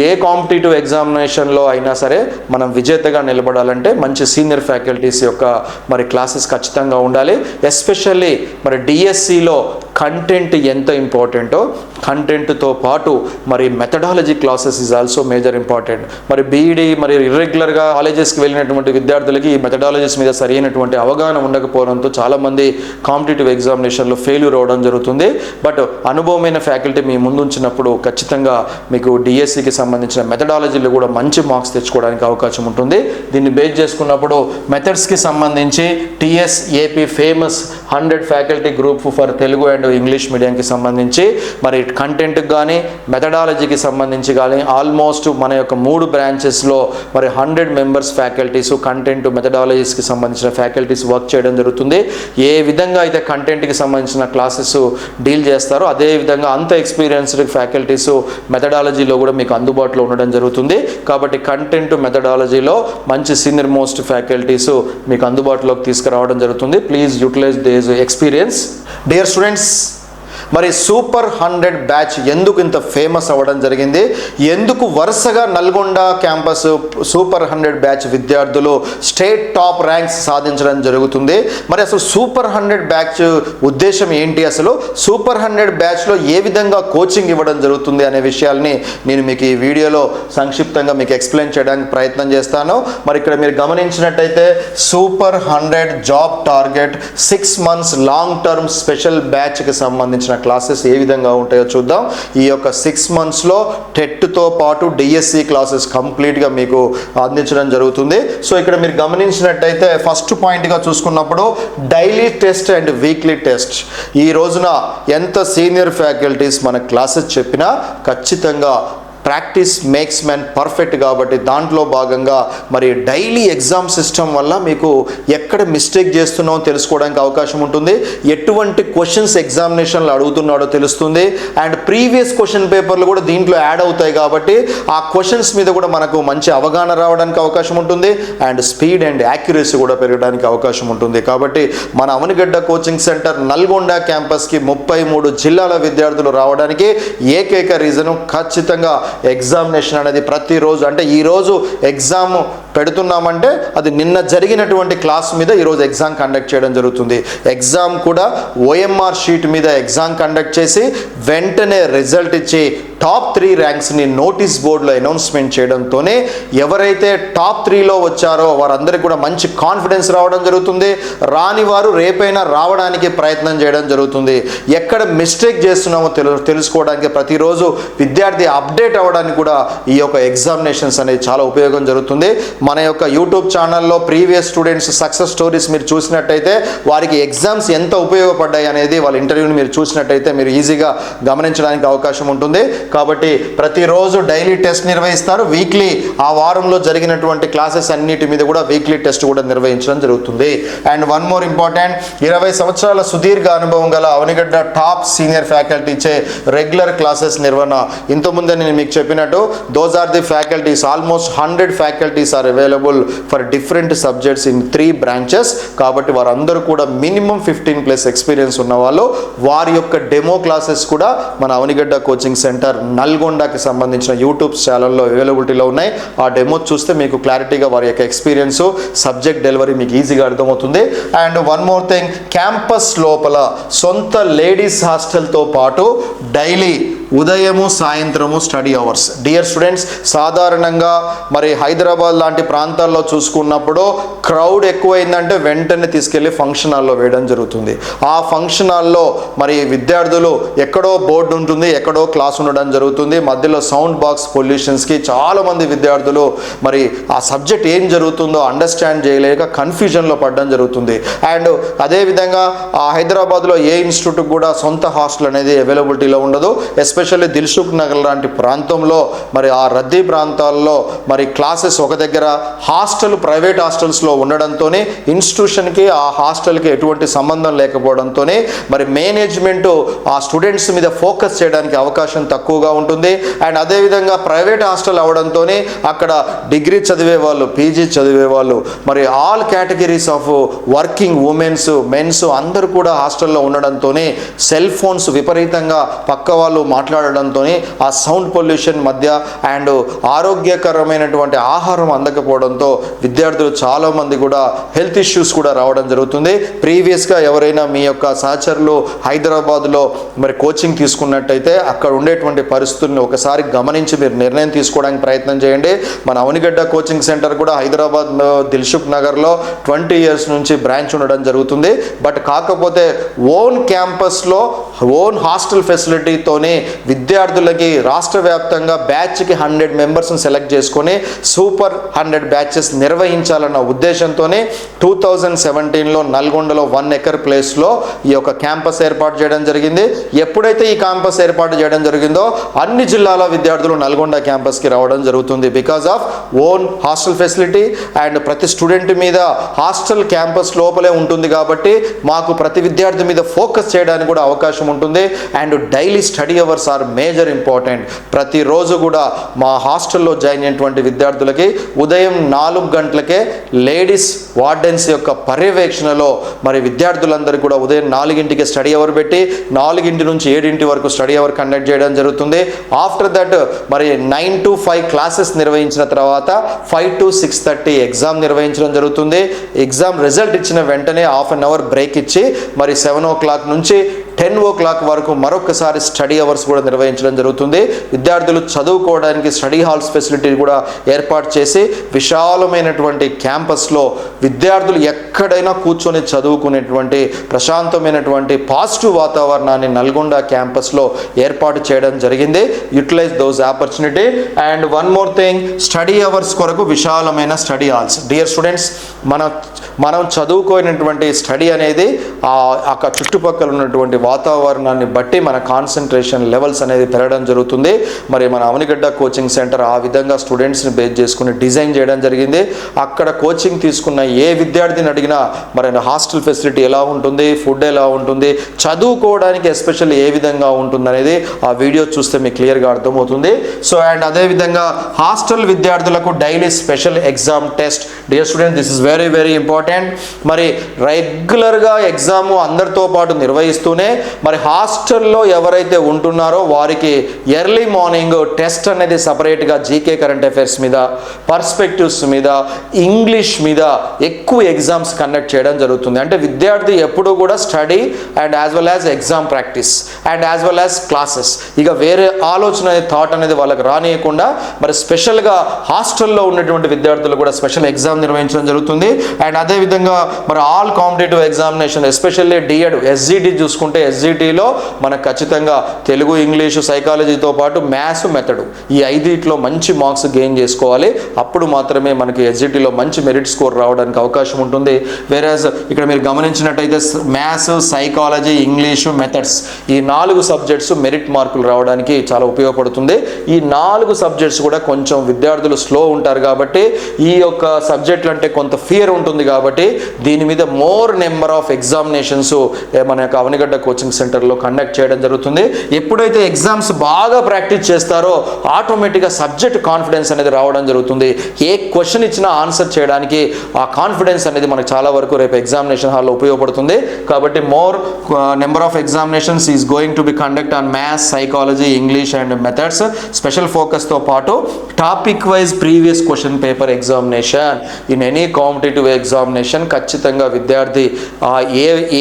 ఏ కాంపిటేటివ్ ఎగ్జామినేషన్లో అయినా సరే మనం విజేతగా నిలబడాలంటే మంచి సీనియర్ ఫ్యాకల్టీస్ యొక్క మరి క్లాసెస్ ఖచ్చితంగా ఉండాలి. ఎస్పెషల్లీ మరి డిఎస్సిలో కంటెంట్ ఎంత ఇంపార్టెంటో, కంటెంట్తో పాటు మరి methodology classes is also major important. మరి బీఈడి మరి ఇర్రెగ్యులర్గా కాలేజెస్కి వెళ్ళినటువంటి విద్యార్థులకి ఈ మెథడాలజీస్ మీద సరైనటువంటి అవగాహన ఉండకపోవడంతో చాలామంది కాంపిటేటివ్ ఎగ్జామినేషన్లో ఫెయిల్యూర్ అవ్వడం జరుగుతుంది. బట్ అనుభవమైన ఫ్యాకల్టీ మీ ముందు ఉంచినప్పుడు ఖచ్చితంగా మీకు డిఎస్సికి సంబంధించిన మెథడాలజీలో కూడా మంచి మార్క్స్ తెచ్చుకోవడానికి అవకాశం ఉంటుంది. దీన్ని బేస్ చేసుకున్నప్పుడు మెథడ్స్కి సంబంధించి TS AP famous 100 faculty group for Telugu and English మీడియంకి సంబంధించి మరి కంటెంట్కి కానీ మెథడాలజీకి సంబంధించి కానీ ఆల్మోస్ట్ మన యొక్క 3 బ్రాంచెస్లో మరి 100 మెంబర్స్ ఫ్యాకల్టీస్ కంటెంట్, మెథడాలజీస్కి సంబంధించిన ఫ్యాకల్టీస్ వర్క్ చేయడం జరుగుతుంది. ఏ విధంగా అయితే కంటెంట్కి సంబంధించిన క్లాసెస్ డీల్ చేస్తారో అదే విధంగా అంత ఎక్స్పీరియన్స్డ్ ఫ్యాకల్టీస్ మెథడాలజీలో కూడా మీకు అందుబాటులో ఉండడం జరుగుతుంది. కాబట్టి కంటెంట్, మెథడాలజీలో మంచి సీనియర్ మోస్ట్ ఫ్యాకల్టీస్ మీకు అందుబాటులోకి తీసుకురావడం జరుగుతుంది. Please utilise this experience. Dear students, మరి సూపర్ 100 బ్యాచ్ ఎందుకు ఇంత ఫేమస్ అవ్వడం జరిగింది, ఎందుకు వరుసగా నల్గొండ క్యాంపస్ సూపర్ 100 బ్యాచ్ విద్యార్థులు స్టేట్ టాప్ ర్యాంక్స్ సాధించడం జరుగుతుంది? మరి అసలు సూపర్ 100 బ్యాచ్ ఉద్దేశం ఏంటి, అసలు సూపర్ 100 బ్యాచ్లో ఏ విధంగా కోచింగ్ ఇవ్వడం జరుగుతుంది అనే విషయాల్ని నేను మీకు ఈ వీడియోలో సంక్షిప్తంగా మీకు ఎక్స్ప్లెయిన్ చేయడానికి ప్రయత్నం చేస్తాను. మరి ఇక్కడ మీరు గమనించినట్టయితే super 100 job target 6 months long term special బ్యాచ్కి సంబంధించిన క్లాసెస్ ఏ విధంగా ఉంటాయో చూద్దాం. ఈ యొక్క 6 monthsలో టెట్తో పాటు డిఎస్సి క్లాసెస్ కంప్లీట్గా మీకు అందించడం జరుగుతుంది. సో ఇక్కడ మీరు గమనించినట్టయితే ఫస్ట్ పాయింట్గా చూసుకున్నప్పుడు daily test and weekly test. ఈ రోజున ఎంత సీనియర్ ఫ్యాకల్టీస్ మన క్లాసెస్ చెప్పినా ఖచ్చితంగా ప్రాక్టీస్ మేక్స్ మ్యాన్ పర్ఫెక్ట్ కాబట్టి దాంట్లో భాగంగా మరి డైలీ ఎగ్జామ్ సిస్టమ్ వల్ల మీకు ఎక్కడ మిస్టేక్ చేస్తున్నామో తెలుసుకోవడానికి అవకాశం ఉంటుంది, ఎటువంటి క్వశ్చన్స్ ఎగ్జామినేషన్లో అడుగుతున్నాడో తెలుస్తుంది, అండ్ ప్రీవియస్ క్వశ్చన్ పేపర్లు కూడా దీంట్లో యాడ్ అవుతాయి కాబట్టి ఆ క్వశ్చన్స్ మీద కూడా మనకు మంచి అవగాహన రావడానికి అవకాశం ఉంటుంది, అండ్ స్పీడ్ అండ్ యాక్యురసీ కూడా పెరగడానికి అవకాశం ఉంటుంది. కాబట్టి మన అవనిగడ్డ కోచింగ్ సెంటర్ నల్గొండ క్యాంపస్కి 33 జిల్లాల విద్యార్థులు రావడానికి ఏకైక రీజను ఖచ్చితంగా ఎగ్జామినేషన్ అనేది ప్రతిరోజు, అంటే ఈరోజు ఎగ్జామ్ పెడుతున్నామంటే అది నిన్న జరిగినటువంటి క్లాస్ మీద ఈరోజు ఎగ్జామ్ కండక్ట్ చేయడం జరుగుతుంది. ఎగ్జామ్ కూడా ఓఎంఆర్ షీట్ మీద ఎగ్జామ్ కండక్ట్ చేసి వెంటనే రిజల్ట్ ఇచ్చి టాప్ 3 ర్యాంక్స్ని నోటీస్ బోర్డులో అనౌన్స్మెంట్ చేయడంతోనే ఎవరైతే టాప్ 3లో వచ్చారో వారందరికీ కూడా మంచి కాన్ఫిడెన్స్ రావడం జరుగుతుంది. రాని వారు రేపైనా రావడానికి ప్రయత్నం చేయడం జరుగుతుంది. ఎక్కడ మిస్టేక్ చేస్తున్నామో తెలుసుకోవడానికి ప్రతిరోజు విద్యార్థి అప్డేట్ అవ్వడానికి కూడా ఈ యొక్క ఎగ్జామినేషన్స్ అనేది చాలా ఉపయోగం జరుగుతుంది. మన యొక్క యూట్యూబ్ ఛానల్లో ప్రీవియస్ స్టూడెంట్స్ సక్సెస్ స్టోరీస్ మీరు చూసినట్టయితే వారికి ఎగ్జామ్స్ ఎంత ఉపయోగపడ్డాయి అనేది వాళ్ళ ఇంటర్వ్యూని మీరు చూసినట్టయితే మీరు ఈజీగా గమనించడానికి అవకాశం ఉంటుంది. కాబట్టి ప్రతిరోజు డైలీ టెస్ట్ నిర్వహిస్తారు, వీక్లీ ఆ వారంలో జరిగినటువంటి క్లాసెస్ అన్నిటి మీద కూడా వీక్లీ టెస్ట్ కూడా నిర్వహించడం జరుగుతుంది. అండ్ వన్ మోర్ ఇంపార్టెంట్, 20 సంవత్సరాల సుదీర్ఘ అనుభవం గల అవనిగడ్డ టాప్ సీనియర్ ఫ్యాకల్టీ ఇచ్చే రెగ్యులర్ క్లాసెస్ నిర్వహణ. ఇంతకుముందే నేను మీకు చెప్పినట్టు those are the faculties, almost 100 faculties are available for different subjects in 3 branches. కాబట్టి వారందరూ కూడా మినిమం 15+ ఎక్స్పీరియన్స్ ఉన్న వాళ్ళు. వారి యొక్క డెమో క్లాసెస్ కూడా మన అవనిగడ్డ కోచింగ్ సెంటర్ నల్గొండకి సంబంధించిన యూట్యూబ్ ఛానల్లో అవైలబిలిటీలో ఉన్నాయి. ఆ డెమో చూస్తే మీకు క్లారిటీగా వారి యొక్క ఎక్స్పీరియన్స్, సబ్జెక్ట్ డెలివరీ మీకు ఈజీగా అర్థమవుతుంది. And one more thing, campus లోపల సొంత లేడీస్ హాస్టల్తో పాటు డైలీ ఉదయము సాయంత్రము స్టడీ అవర్స్. డియర్ స్టూడెంట్స్, సాధారణంగా మరి హైదరాబాద్ లాంటి ప్రాంతాల్లో చూసుకున్నప్పుడు క్రౌడ్ ఎక్కువైందంటే వెంటనే తీసుకెళ్ళి ఫంక్షన్ హాల్లో వేయడం జరుగుతుంది. ఆ ఫంక్షన్ హాల్లో మరి విద్యార్థులు ఎక్కడో బోర్డు ఉంటుంది, ఎక్కడో క్లాస్ ఉండడం జరుగుతుంది. మధ్యలో సౌండ్ బాక్స్ పొల్యూషన్స్కి చాలామంది విద్యార్థులు మరి ఆ సబ్జెక్ట్ ఏం జరుగుతుందో అండర్స్టాండ్ చేయలేక కన్ఫ్యూజన్లో పడడం జరుగుతుంది. అండ్ అదేవిధంగా ఆ హైదరాబాద్లో ఏ ఇన్స్టిట్యూట్ కూడా సొంత హాస్టల్ అనేది అవైలబిలిటీలో ఉండదు. ఎస్పెషల్లీ దిల్సుఖ్ నగర్ లాంటి ప్రాంతంలో మరి ఆ రద్దీ ప్రాంతాల్లో మరి క్లాసెస్ ఒక దగ్గర, హాస్టల్ ప్రైవేట్ హాస్టల్స్లో ఉండడంతో ఇన్స్టిట్యూషన్కి ఆ హాస్టల్కి ఎటువంటి సంబంధం లేకపోవడంతో మరి మేనేజ్మెంట్ ఆ స్టూడెంట్స్ మీద ఫోకస్ చేయడానికి అవకాశం తక్కువగా ఉంటుంది. అండ్ అదేవిధంగా ప్రైవేట్ హాస్టల్ అవడంతో అక్కడ డిగ్రీ చదివే వాళ్ళు, పీజీ చదివే వాళ్ళు, మరి all categories of working womens, mens అందరూ కూడా హాస్టల్లో ఉండడంతో సెల్ ఫోన్స్ విపరీతంగా పక్క వాళ్ళు మాట్లాడడంతో ఆ సౌండ్ పొల్యూషన్ మధ్య అండ్ ఆరోగ్యకరమైనటువంటి ఆహారం అందకపోవడంతో విద్యార్థులు చాలామంది కూడా హెల్త్ ఇష్యూస్ కూడా రావడం జరుగుతుంది. ప్రీవియస్గా ఎవరైనా మీ యొక్క సహచరులు హైదరాబాద్లో మరి కోచింగ్ తీసుకున్నట్టయితే అక్కడ ఉండేటువంటి పరిస్థితులను ఒకసారి గమనించి మీరు నిర్ణయం తీసుకోవడానికి ప్రయత్నం చేయండి. మన అవనిగడ్డ కోచింగ్ సెంటర్ కూడా హైదరాబాద్లో దిల్సుఖ్ నగర్లో 20 years నుంచి బ్రాంచ్ ఉండడం జరుగుతుంది. బట్ కాకపోతే ఓన్ క్యాంపస్లో ఓన్ హాస్టల్ ఫెసిలిటీతోనే విద్యార్థులకి రాష్ట్ర వ్యాప్తంగా బ్యాచ్కి 100 మెంబర్స్ని సెలెక్ట్ చేసుకొని సూపర్ 100 బ్యాచెస్ నిర్వహించాలన్న ఉద్దేశంతోనే 2017లో నల్గొండలో 1 acre ప్లేస్లో ఈ యొక్క క్యాంపస్ ఏర్పాటు చేయడం జరిగింది. ఎప్పుడైతే ఈ క్యాంపస్ ఏర్పాటు చేయడం జరిగిందో అన్ని జిల్లాల విద్యార్థులు నల్గొండ క్యాంపస్కి రావడం జరుగుతుంది. Because of own hostel facility and ప్రతి స్టూడెంట్ మీద హాస్టల్ క్యాంపస్ లోపలే ఉంటుంది కాబట్టి మాకు ప్రతి విద్యార్థి మీద ఫోకస్ చేయడానికి కూడా అవకాశం ఉంటుంది. And daily study hours are major important. ప్రతిరోజు కూడా మా హాస్టల్లో జాయిన్ అయినటువంటి విద్యార్థులకి ఉదయం 4 గంటలకే లేడీస్ వార్డెన్స్ యొక్క పర్యవేక్షణలో మరి విద్యార్థులందరూ కూడా ఉదయం 4కి స్టడీ అవర్ పెట్టి 4 నుంచి 7 వరకు స్టడీ అవర్ కండక్ట్ చేయడం జరుగుతుంది. ఆఫ్టర్ దట్ మరి 9 to 5 క్లాసెస్ నిర్వహించిన తర్వాత 5 to 6:30 ఎగ్జామ్ నిర్వహించడం జరుగుతుంది. ఎగ్జామ్ రిజల్ట్ ఇచ్చిన వెంటనే ½ an hour బ్రేక్ ఇచ్చి మరి 7 o'clock నుంచి 10 o'clock వరకు మరొకసారి స్టడీ అవర్స్ కూడా నిర్వహించడం జరుగుతుంది. విద్యార్థులు చదువుకోవడానికి స్టడీ హాల్స్ ఫెసిలిటీ కూడా ఏర్పాటు చేసి విశాలమైనటువంటి క్యాంపస్లో విద్యార్థులు ఎక్కడైనా కూర్చొని చదువుకునేటువంటి ప్రశాంతమైనటువంటి పాజిటివ్ వాతావరణాన్ని నల్గొండ క్యాంపస్లో ఏర్పాటు చేయడం జరిగింది. Utilise those opportunity. And one more thing, study hours కొరకు విశాలమైన స్టడీ హాల్స్. డియర్ స్టూడెంట్స్, మనం చదువుకోయినటువంటి స్టడీ అనేది అక్కడ చుట్టుపక్కల ఉన్నటువంటి వాతావరణాన్ని బట్టి మన కాన్సన్ట్రేషన్ లెవెల్స్ అనేది పెరగడం జరుగుతుంది. మరి మన అవనిగడ్డ కోచింగ్ సెంటర్ ఆ విధంగా స్టూడెంట్స్ని బేస్ చేసుకుని డిజైన్ చేయడం జరిగింది. అక్కడ కోచింగ్ తీసుకున్న ఏ విద్యార్థిని అడిగినా మరి హాస్టల్ ఫెసిలిటీ ఎలా ఉంటుంది, ఫుడ్ ఎలా ఉంటుంది, చదువుకోవడానికి ఎస్పెషల్లీ ఏ విధంగా ఉంటుంది అనేది ఆ వీడియో చూస్తే మీకు క్లియర్గా అర్థమవుతుంది. సో అండ్ అదేవిధంగా హాస్టల్ విద్యార్థులకు daily special exam test. Dear student, this is very very important. మరి రెగ్యులర్గా ఎగ్జామ్ అందరితో పాటు నిర్వహిస్తూనే మరి హాస్టల్లో ఎవరైతే ఉంటున్నారో వారికి ఎర్లీ మార్నింగ్ టెస్ట్ అనేది సపరేట్గా జీకే కరెంట్ అఫైర్స్ మీద, పర్స్పెక్టివ్స్ మీద, ఇంగ్లీష్ మీద ఎక్కువ ఎగ్జామ్స్ కండక్ట్ చేయడం జరుగుతుంది. అంటే విద్యార్థి ఎప్పుడూ కూడా study and as well as exam practice and as well as classes, ఇక వేరే ఆలోచన థాట్ అనేది వాళ్ళకి రానియకుండా మరి స్పెషల్గా హాస్టల్లో ఉన్నటువంటి విద్యార్థులు కూడా స్పెషల్ ఎగ్జామ్ నిర్వహించడం జరుగుతుంది. అండ్ అదేవిధంగా మరి all competitive examination especially DEd, SGT చూసుకుంటే ఎస్జిటిలో మనకు ఖచ్చితంగా తెలుగు, ఇంగ్లీషు, సైకాలజీతో పాటు మ్యాథ్స్, మెథడ్ ఈ 5 మంచి మార్క్స్ గెయిన్ చేసుకోవాలి. అప్పుడు మాత్రమే మనకి ఎస్జిటిలో మంచి మెరిట్ స్కోర్ రావడానికి అవకాశం ఉంటుంది. వేరేజ్ ఇక్కడ మీరు గమనించినట్టయితే మ్యాథ్స్, సైకాలజీ, ఇంగ్లీషు, మెథడ్స్ ఈ 4 సబ్జెక్ట్స్ మెరిట్ మార్కులు రావడానికి చాలా ఉపయోగపడుతుంది. ఈ 4 సబ్జెక్ట్స్ కూడా కొంచెం విద్యార్థులు స్లో ఉంటారు కాబట్టి ఈ యొక్క సబ్జెక్టులు అంటే కొంత ఫియర్ ఉంటుంది కాబట్టి దీని మీద మోర్ నెంబర్ ఆఫ్ ఎగ్జామినేషన్స్ మన యొక్క అవనిగడ్డ కోచింగ్ సెంటర్ సెంటర్లో కండక్ట్ చేయడం జరుగుతుంది. ఎప్పుడైతే ఎగ్జామ్స్ బాగా ప్రాక్టీస్ చేస్తారో ఆటోమేటిక్గా సబ్జెక్ట్ కాన్ఫిడెన్స్ అనేది రావడం జరుగుతుంది. ఏ క్వశ్చన్ ఇచ్చినా ఆన్సర్ చేయడానికి ఆ కాన్ఫిడెన్స్ అనేది మనకు చాలా వరకు రేపు ఎగ్జామినేషన్ హాల్లో ఉపయోగపడుతుంది. కాబట్టి more number of examinations is going to be conduct on maths, psychology, English and methods. Special ఫోకస్తో పాటు topic wise previous question paper examination in any competitive examination. ఖచ్చితంగా విద్యార్థి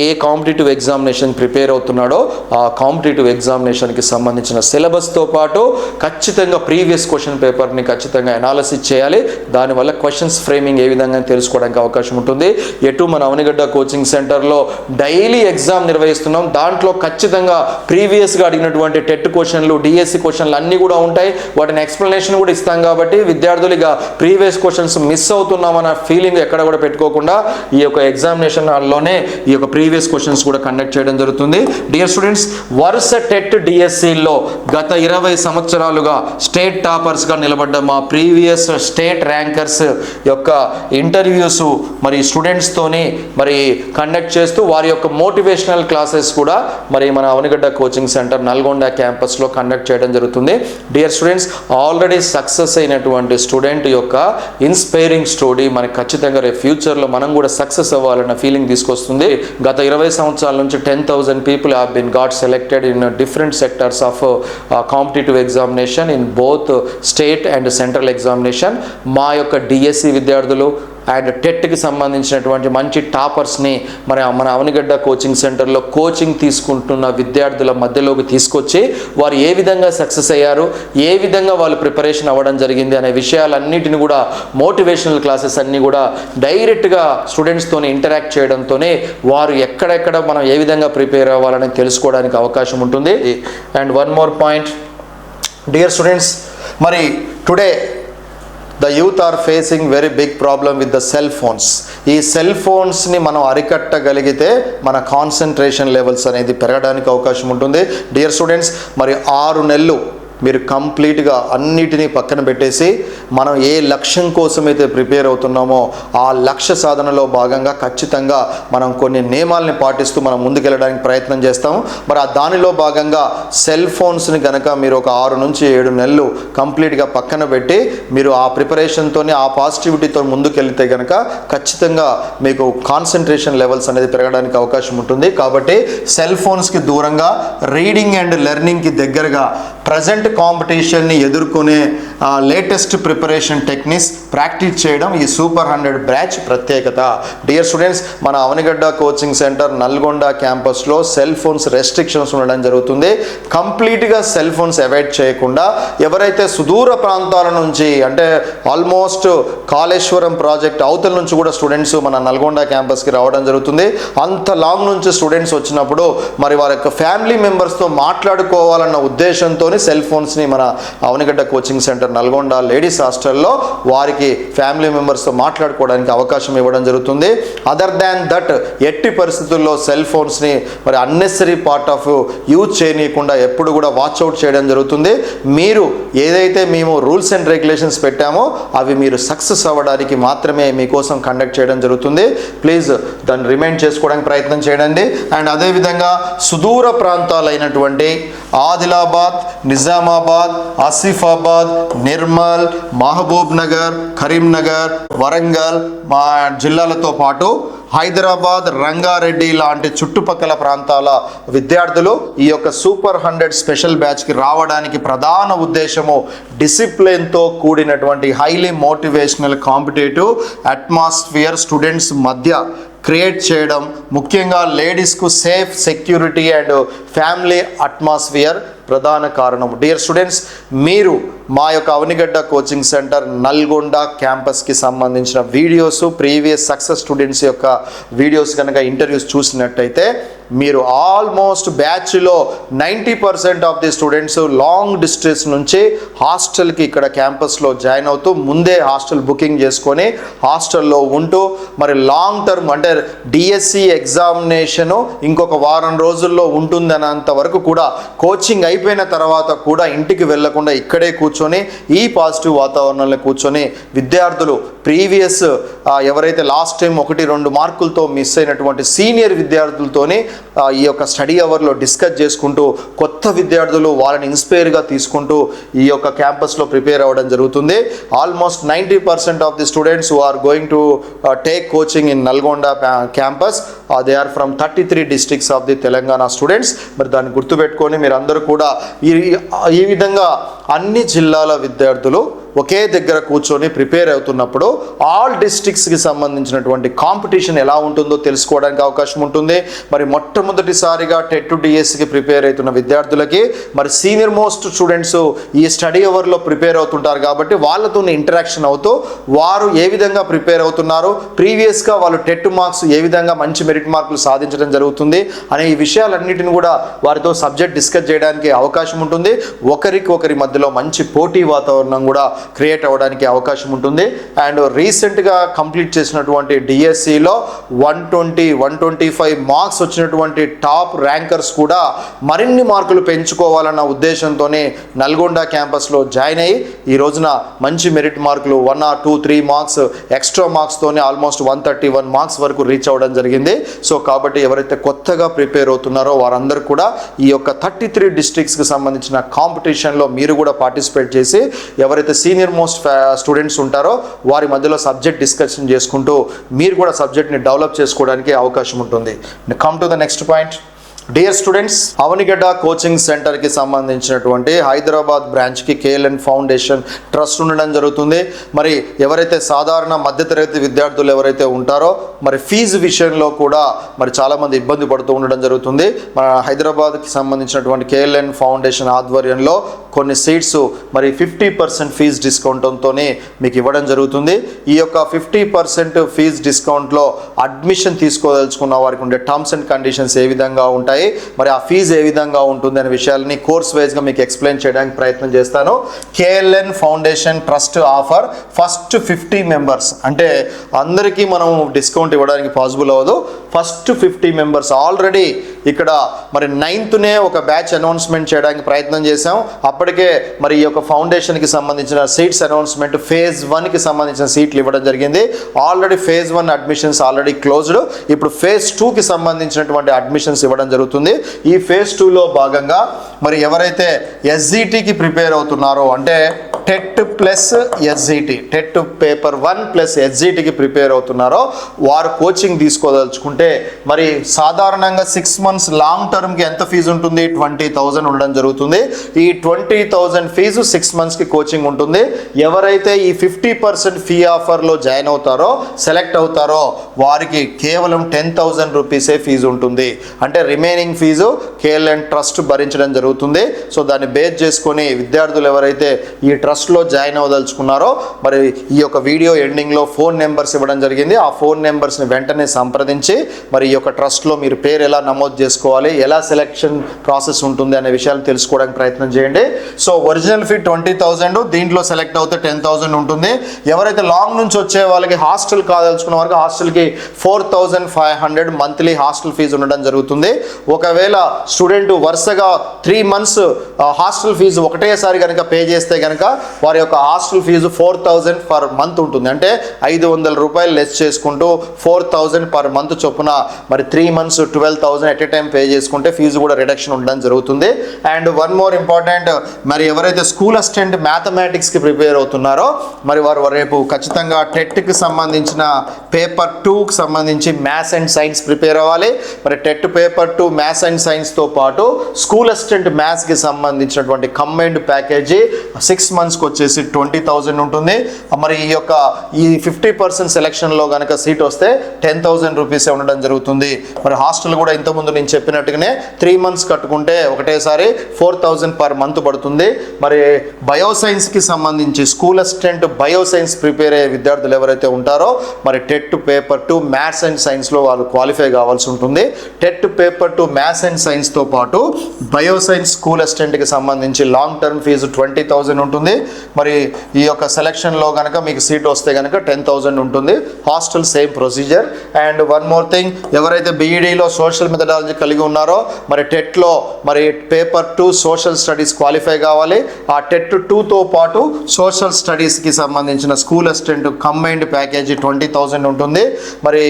ఏ కాంపిటేటివ్ ఎగ్జామినేషన్ ప్రిపేర్ అవుతున్నాడో ఆ కాంపిటేటివ్ ఎగ్జామినేషన్కి సంబంధించిన సిలబస్తో పాటు ఖచ్చితంగా ప్రీవియస్ క్వశ్చన్ పేపర్ని ఖచ్చితంగా అనాలిసిస్ చేయాలి. దానివల్ల క్వశ్చన్స్ ఫ్రేమింగ్ ఏ విధంగా తెలుసుకోవడానికి అవకాశం ఉంటుంది. ఎటు మన అవనిగడ్డ కోచింగ్ సెంటర్లో డైలీ ఎగ్జామ్ నిర్వహిస్తున్నాం. దాంట్లో ఖచ్చితంగా ప్రీవియస్గా అడిగినటువంటి టెట్ క్వశ్చన్లు, డిఎస్సి క్వశ్చన్లు అన్నీ కూడా ఉంటాయి. వాటిని ఎక్స్ప్లెనేషన్ కూడా ఇస్తాం. కాబట్టి విద్యార్థులు ఇక ప్రీవియస్ క్వశ్చన్స్ మిస్ అవుతున్నామన్న ఫీలింగ్ ఎక్కడ కూడా పెట్టుకోకుండా ఈ యొక్క ఎగ్జామినేషన్ హాల్లోనే ఈ యొక్క ప్రీవియస్ క్వశ్చన్స్ కూడా కండక్ట్ చేయడం జరుగుతుంది. డియర్ స్టూడెంట్స్, వరుస టెట్ డిఎస్సిలో గత 20 సంవత్సరాలుగా స్టేట్ టాపర్స్గా నిలబడ్డ మా ప్రీవియస్ స్టేట్ ర్యాంకర్స్ యొక్క ఇంటర్వ్యూస్ మరి స్టూడెంట్స్తోని మరి కండక్ట్ చేస్తూ వారి యొక్క మోటివేషనల్ క్లాసెస్ కూడా మరి మన అవనిగడ్డ కోచింగ్ సెంటర్ నల్గొండ క్యాంపస్లో కండక్ట్ చేయడం జరుగుతుంది. డియర్ స్టూడెంట్స్, ఆల్రెడీ సక్సెస్ అయినటువంటి స్టూడెంట్ యొక్క ఇన్స్పైరింగ్ స్టోరీ మనకి ఖచ్చితంగా రేపు ఫ్యూచర్లో మనం కూడా సక్సెస్ అవ్వాలన్న ఫీలింగ్ తీసుకొస్తుంది. గత 20 సంవత్సరాల నుంచి 10,000 people have been got selected in different sectors of competitive examination in both state and central examination. మా యొక్క డిఎస్సి విద్యార్థులు అండ్ టెట్కి సంబంధించినటువంటి మంచి టాపర్స్ని మరి మన అవనిగడ్డ కోచింగ్ సెంటర్లో కోచింగ్ తీసుకుంటున్న విద్యార్థుల మధ్యలోకి తీసుకొచ్చి వారు ఏ విధంగా సక్సెస్ అయ్యారు, ఏ విధంగా వాళ్ళు ప్రిపరేషన్ అవ్వడం జరిగింది అనే విషయాలన్నిటిని కూడా మోటివేషనల్ క్లాసెస్ అన్నీ కూడా డైరెక్ట్గా స్టూడెంట్స్తోనే ఇంటరాక్ట్ చేయడంతోనే వారు ఎక్కడెక్కడ మనం ఏ విధంగా ప్రిపేర్ అవ్వాలని తెలుసుకోవడానికి అవకాశం ఉంటుంది. And one more point, dear students, మరి today the youth are facing very big problem with the cell phones. ఈ సెల్ ఫోన్స్ని మనం అరికట్టగలిగితే మన కాన్సన్ట్రేషన్ లెవెల్స్ అనేది పెరగడానికి అవకాశం ఉంటుంది. డియర్ స్టూడెంట్స్, మరి 6 నెలలు మీరు కంప్లీట్గా అన్నిటినీ పక్కన పెట్టేసి మనం ఏ లక్ష్యం కోసమైతే ప్రిపేర్ అవుతున్నామో ఆ లక్ష్య సాధనలో భాగంగా ఖచ్చితంగా మనం కొన్ని నియమాలని పాటిస్తూ మనం ముందుకెళ్ళడానికి ప్రయత్నం చేస్తాము. మరి ఆ దానిలో భాగంగా సెల్ ఫోన్స్ని కనుక మీరు ఒక 6 నుంచి 7 నెలలు కంప్లీట్గా పక్కన పెట్టి మీరు ఆ ప్రిపరేషన్తోనే ఆ పాజిటివిటీతో ముందుకెళ్తే కనుక ఖచ్చితంగా మీకు కాన్సన్ట్రేషన్ లెవెల్స్ అనేది పెరగడానికి అవకాశం ఉంటుంది. కాబట్టి సెల్ ఫోన్స్కి దూరంగా రీడింగ్ అండ్ లెర్నింగ్కి దగ్గరగా ప్రజెంట్ కాంపిటీషన్ని ఎదుర్కొనే లేటెస్ట్ ప్రిపరేషన్ టెక్నిక్స్ ప్రాక్టీస్ చేయడం ఈ సూపర్ 100 బ్యాచ్ ప్రత్యేకత. డియర్ స్టూడెంట్స్, మన అవనిగడ్డ కోచింగ్ సెంటర్ నల్గొండ క్యాంపస్లో సెల్ ఫోన్స్ రెస్ట్రిక్షన్స్ ఉండడం జరుగుతుంది. కంప్లీట్గా సెల్ ఫోన్స్ అవాయిడ్ చేయకుండా ఎవరైతే సుదూర ప్రాంతాల నుంచి అంటే ఆల్మోస్ట్ కాళేశ్వరం ప్రాజెక్ట్ అవతల నుంచి కూడా స్టూడెంట్స్ మన నల్గొండ క్యాంపస్కి రావడం జరుగుతుంది. అంత లాంగ్ నుంచి స్టూడెంట్స్ వచ్చినప్పుడు మరి వారి యొక్క ఫ్యామిలీ మెంబర్స్తో మాట్లాడుకోవాలన్న ఉద్దేశంతో సెల్ ఫోన్స్ని మన Avanigadda coaching centre Nalgonda ladies హాస్టల్లో వారికి ఫ్యామిలీ మెంబర్స్తో మాట్లాడుకోవడానికి అవకాశం ఇవ్వడం జరుగుతుంది. అదర్ దాన్ దట్ ఎట్టి పరిస్థితుల్లో సెల్ ఫోన్స్ని మరి అన్నెసరీ పార్ట్ ఆఫ్ యూజ్ చేయనీయకుండా ఎప్పుడు కూడా వాచ్అవుట్ చేయడం జరుగుతుంది. మీరు ఏదైతే మేము రూల్స్ అండ్ రెగ్యులేషన్స్ పెట్టామో అవి మీరు సక్సెస్ అవ్వడానికి మాత్రమే మీకోసం కండక్ట్ చేయడం జరుగుతుంది. ప్లీజ్ దాన్ని రిమైండ్ చేసుకోవడానికి ప్రయత్నం చేయండి. అండ్ అదేవిధంగా సుదూర ప్రాంతాలైనటువంటి ఆదిలాబాద్, నిజామాబాద్, ఆసిఫాబాద్, నిర్మల్, మహబూబ్ నగర్, కరీంనగర్, వరంగల్ మా జిల్లాలతో పాటు హైదరాబాద్, రంగారెడ్డి లాంటి చుట్టుపక్కల ప్రాంతాల విద్యార్థులు ఈ యొక్క సూపర్ 100 స్పెషల్ బ్యాచ్కి రావడానికి ప్రధాన ఉద్దేశము డిసిప్లిన్తో కూడినటువంటి highly motivational competitive atmosphere students మధ్య క్రియేట్ చేయడం, ముఖ్యంగా లేడీస్కు safe, security and family atmosphere ప్రధాన కారణం. డియర్ స్టూడెంట్స్, మీరు మా యొక్క అవనిగడ్డ కోచింగ్ సెంటర్ నల్గొండ క్యాంపస్కి సంబంధించిన వీడియోస్, ప్రీవియస్ సక్సెస్ స్టూడెంట్స్ యొక్క వీడియోస్ కనుక ఇంటర్వ్యూస్ చూసినట్టయితే మీరు ఆల్మోస్ట్ బ్యాచ్లో 90% of the students long distance నుంచి హాస్టల్కి ఇక్కడ క్యాంపస్లో జాయిన్ అవుతూ ముందే హాస్టల్ బుకింగ్ చేసుకొని హాస్టల్లో ఉంటూ మరి లాంగ్ టర్మ్ అంటే డిఎస్సి ఎగ్జామినేషను ఇంకొక వారం రోజుల్లో ఉంటుందన్నంత వరకు కూడా కోచింగ్ అయిపోయిన తర్వాత కూడా ఇంటికి వెళ్లకుండా ఇక్కడే కూర్చొని ఈ పాజిటివ్ వాతావరణంలో కూర్చొని విద్యార్థులు ప్రీవియస్ ఎవరైతే లాస్ట్ టైం 1-2 మార్కులతో మిస్ అయినటువంటి సీనియర్ విద్యార్థులతోని ఈ యొక్క స్టడీ అవర్లో డిస్కస్ చేసుకుంటూ కొత్త విద్యార్థులు వాళ్ళని ఇన్స్పైర్గా తీసుకుంటూ ఈ యొక్క క్యాంపస్లో ప్రిపేర్ అవ్వడం జరుగుతుంది. Almost 90% of the students who are going to take coaching in Nalgonda campus they are from 33 districts of the Telangana students. మరి దాన్ని గుర్తుపెట్టుకొని మీరు అందరూ కూడా ఈ విధంగా అన్ని జిల్లాల విద్యార్థులు ఒకే దగ్గర కూర్చొని ప్రిపేర్ అవుతున్నప్పుడు ఆల్ డిస్ట్రిక్ట్స్కి సంబంధించినటువంటి కాంపిటీషన్ ఎలా ఉంటుందో తెలుసుకోవడానికి అవకాశం ఉంటుంది. మరి మొట్టమొదటిసారిగా టెట్ డిఎస్సికి ప్రిపేర్ అవుతున్న విద్యార్థులకి మరి సీనియర్ మోస్ట్ స్టూడెంట్స్ ఈ స్టడీ అవర్లో ప్రిపేర్ అవుతుంటారు కాబట్టి వాళ్ళతో ఇంటరాక్షన్ అవుతూ వారు ఏ విధంగా ప్రిపేర్ అవుతున్నారు, ప్రీవియస్గా వాళ్ళు టెట్ మార్క్స్ ఏ విధంగా మంచి మెరిట్ మార్కులు సాధించడం జరుగుతుంది అనే ఈ విషయాలన్నిటిని కూడా వారితో సబ్జెక్ట్ డిస్కస్ చేయడానికి అవకాశం ఉంటుంది. ఒకరి మధ్యలో మంచి పోటీ వాతావరణం కూడా క్రియేట్ అవ్వడానికి అవకాశం ఉంటుంది. అండ్ రీసెంట్గా కంప్లీట్ చేసినటువంటి డిఎస్సిలో 120-125 మార్క్స్ వచ్చినటువంటి టాప్ ర్యాంకర్స్ కూడా మరిన్ని మార్కులు పెంచుకోవాలన్న ఉద్దేశంతోనే నల్గొండ క్యాంపస్లో జాయిన్ అయ్యి ఈ రోజున మంచి మెరిట్ మార్కులు 1 or 2-3 మార్క్స్ ఎక్స్ట్రా మార్క్స్తోనే ఆల్మోస్ట్ 131 మార్క్స్ వరకు రీచ్ అవ్వడం జరిగింది. సో కాబట్టి ఎవరైతే కొత్తగా ప్రిపేర్ అవుతున్నారో వారందరూ కూడా ఈ యొక్క 33 డిస్ట్రిక్ట్స్కి సంబంధించిన కాంపిటీషన్లో మీరు కూడా పార్టిసిపేట్ చేసి ఎవరైతే సీనియర్ మోస్ట్ స్టూడెంట్స్ ఉంటారో వారి మధ్యలో సబ్జెక్ట్ డిస్కషన్ చేసుకుంటూ మీరు కూడా సబ్జెక్ట్ని డెవలప్ చేసుకోవడానికి అవకాశం ఉంటుంది. Come to the next point. Dear students, Avanigadda coaching సెంటర్కి సంబంధించినటువంటి హైదరాబాద్ బ్రాంచ్కి KLN ఫౌండేషన్ ట్రస్ట్ ఉండడం జరుగుతుంది. మరి ఎవరైతే సాధారణ మధ్యతరగతి విద్యార్థులు ఎవరైతే ఉంటారో మరి ఫీజు విషయంలో కూడా మరి చాలామంది ఇబ్బంది పడుతూ ఉండడం జరుగుతుంది. మన హైదరాబాద్కి సంబంధించినటువంటి KLN ఫౌండేషన్ ఆధ్వర్యంలో కొన్ని సీట్స్ మరి 50% ఫీజు డిస్కౌంట్తోనే మీకు ఇవ్వడం జరుగుతుంది. ఈ యొక్క 50% ఫీజు డిస్కౌంట్లో అడ్మిషన్ తీసుకోదలుచుకున్న వారికి ఉండే టర్మ్స్ అండ్ కండిషన్స్ ఏ విధంగా ఉంటాయి, మరి ఆ ఫీజు ఏ విధంగా ఉంటుంది అనే విషయాలని కోర్స్ వైజ్గా మీకు ఎక్స్ప్లెయిన్ చేయడానికి ప్రయత్నం చేస్తాను. KLN foundation trust offer first 50 members, అంటే అందరికీ మనం డిస్కౌంట్ ఇవ్వడానికి పాసిబుల్ అవ్వదు. ఫస్ట్ 50 మెంబర్స్ ఆల్రెడీ ఇక్కడ మరి 9th ఒక బ్యాచ్ అనౌన్స్మెంట్ చేయడానికి ప్రయత్నం చేశాం. అప్పటికే మరి ఈ యొక్క ఫౌండేషన్కి సంబంధించిన సీట్స్ అనౌన్స్మెంట్ phase 1కి సంబంధించిన సీట్లు ఇవ్వడం జరిగింది. Already phase 1 admissions already closed. ఇప్పుడు phase 2కి సంబంధించినటువంటి అడ్మిషన్స్ ఇవ్వడం జరుగుతుంది. ఈ phase 2లో భాగంగా మరి ఎవరైతే SGTకి ప్రిపేర్ అవుతున్నారో అంటే TET plus SGT, TET paper 1 plus SGTకి ప్రిపేర్ అవుతున్నారో వారు కోచింగ్ తీసుకోదలుచుకుంటే మరి సాధారణంగా 6 months లాంగ్ టర్మ్కి ఎంత ఫీజు ఉంటుంది, 20,000 ఉండడం జరుగుతుంది. ఈ 20,000 ఫీజు 6 monthsకి కోచింగ్ ఉంటుంది. ఎవరైతే ఈ 50% ఫీ ఆఫర్లో జాయిన్ అవుతారో సెలెక్ట్ అవుతారో వారికి కేవలం 10,000 రూపీసే ఫీజు ఉంటుంది. అంటే రిమైనింగ్ ఫీజు KLN ట్రస్ట్ భరించడం జరుగుతుంది. సో దాన్ని బేస్ చేసుకొని విద్యార్థులు ఎవరైతే ఈ ట్రస్ట్లో జాయిన్ అవ్వదలుచుకున్నారో మరి ఈ యొక్క వీడియో ఎండింగ్లో ఫోన్ నెంబర్స్ ఇవ్వడం జరిగింది. ఆ ఫోన్ నెంబర్స్ని వెంటనే సంప్రదించి మరి ఈ యొక్క ట్రస్ట్లో మీరు పేరు ఎలా నమోదు చేసుకోవాలి, ఎలా సెలెక్షన్ ప్రాసెస్ ఉంటుంది అనే విషయాలు తెలుసుకోవడానికి ప్రయత్నం చేయండి. సో ఒరిజినల్ ఫీ 20,000, దీంట్లో సెలెక్ట్ అవుతే 10,000 ఉంటుంది. ఎవరైతే లాంగ్ నుంచి వచ్చే వాళ్ళకి హాస్టల్ కాదలుచుకున్న వారికి హాస్టల్కి 4,500 మంత్లీ హాస్టల్ ఫీజు ఉండడం జరుగుతుంది. ఒకవేళ స్టూడెంట్ వరుసగా 3 months హాస్టల్ ఫీజు ఒకటేసారి కనుక పే చేస్తే కనుక వారి యొక్క హాస్టల్ ఫీజు 4,000 పర్ మంత్ ఉంటుంది. అంటే 500 రూపాయలు లెస్ చేసుకుంటూ 4,000 పర్ మంత్ చొప్పున మరి 3 months 12,000 at a time pay చేసుకుంటే ఫీజు కూడా రిడక్షన్ ఉండడం జరుగుతుంది. అండ్ వన్ మోర్ ఇంపార్టెంట్, మరి ఎవరైతే స్కూల్ అసిస్టెంట్ మ్యాథమెటిక్స్కి ప్రిపేర్ అవుతున్నారో మరి వారు రేపు ఖచ్చితంగా టెట్కి సంబంధించిన పేపర్ 2కి సంబంధించి మ్యాథ్స్ అండ్ సైన్స్ ప్రిపేర్ అవ్వాలి. మరి టెట్ పేపర్ 2 మ్యాథ్స్ అండ్ సైన్స్తో పాటు స్కూల్ అసిస్టెంట్ మ్యాథ్స్కి సంబంధించినటువంటి కంబైన్డ్ ప్యాకేజీ 6 monthsకి వచ్చేసి 20,000 ఉంటుంది. మరి ఈ యొక్క ఈ 50% సెలక్షన్లో కనుక సీట్ వస్తే 10,000 రూపీసే ఉండడం జరుగుతుంది. మరి హాస్టల్ కూడా ఇంతకుముందు నేను చెప్పినట్టుగానే 3 months కట్టుకుంటే ఒకటేసారి 4,000 పర్ మంత్ పడుతుంది. మరి బయోసైన్స్కి సంబంధించి స్కూల్ అసిస్టెంట్ బయోసైన్స్ ప్రిపేర్ అయ్యే విద్యార్థులు ఎవరైతే ఉంటారో మరి టెట్ పేపర్ 2 మ్యాథ్స్ అండ్ సైన్స్లో వాళ్ళు క్వాలిఫై కావాల్సి ఉంటుంది. టెట్ పేపర్ 2 మ్యాథ్స్ అండ్ సైన్స్తో పాటు బయోసైన్స్ స్కూల్ అసిస్టెంట్కి సంబంధించి లాంగ్ టర్మ్ ఫీజు 20,000 ఉంటుంది. మరి ఈ యొక్క సెలక్షన్లో కనుక మీకు సీట్ వస్తే కనుక 10,000 ఉంటుంది. Hostel same procedure. And one more thing, ఎవరైతే బీఈడీలో సోషల్ మెథడాలజీ కలిగి ఉన్నారో మరి టెట్లో మరి పేపర్ 2 సోషల్ స్టడీస్ క్వాలిఫై కావాలి. ఆ టెట్ 2తో పాటు సోషల్ స్టడీస్కి సంబంధించిన స్కూల్ అసిస్టెంట్ కంబైన్డ్ ప్యాకేజీ 20,000 ఉంటుంది. మరి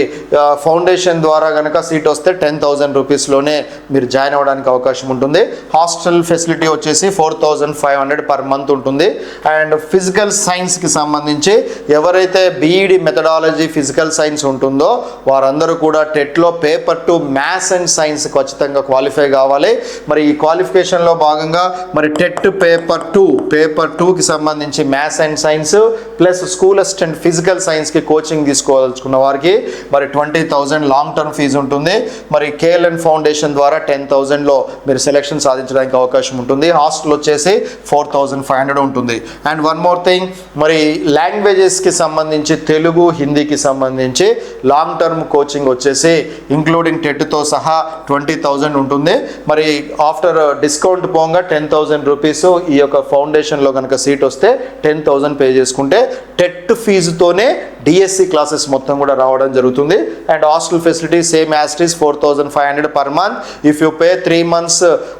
ఫౌండేషన్ ద్వారా కనుక సీట్ వస్తే 10,000 రూపీస్లోనే మీరు జాయిన్ అవ్వడానికి అవకాశం ఉంటుంది. హాస్టల్ ఫెసిలిటీ వచ్చేసి 4,500 పర్ మంత్ ఉంటుంది. అండ్ ఫిజికల్ సైన్స్కి సంబంధించి ఎవరైతే బీఈడి మెథడాలజీ ఫిజికల్ సైన్స్ ఉంటుందో వారందరూ కూడా టెట్లో పేపర్ 2 మ్యాథ్స్ అండ్ సైన్స్ ఖచ్చితంగా క్వాలిఫై కావాలి. మరి ఈ క్వాలిఫికేషన్లో భాగంగా మరి టెట్ పేపర్ 2కి సంబంధించి maths and science plus school assistant physical సైన్స్కి కోచింగ్ తీసుకోవాల్చుకున్న వారికి మరి 20,000 లాంగ్ టర్మ్ ఫీజు ఉంటుంది. మరి కేఎల్ఎన్ ఫౌండేషన్ ద్వారా 10,000లో మీరు సెలెక్షన్ సాధించడానికి అవకాశం ఉంటుంది. హాస్టల్ వచ్చేసి 4,500 ఉంటుంది. అండ్ వన్ మోర్ థింగ్, మరి లాంగ్వేజెస్కి సంబంధించి తెలుగు హిందీకి సంబంధించి లాంగ్ టర్మ్ కోచింగ్ వచ్చేసి ఇంక్లూడింగ్ టెట్తో సహా 20,000 ఉంటుంది. మరి ఆఫ్టర్ డిస్కౌంట్ పోగా 10,000 రూపీస్ ఈ యొక్క ఫౌండేషన్లో కనుక సీట్ వస్తే 10,000 పే చేసుకుంటే టెట్ ఫీజుతోనే డిఎస్సి క్లాసెస్ మొత్తం కూడా రావడం జరుగుతుంది. And hostel facility same as it is 4,500 per month. If you pay 3 months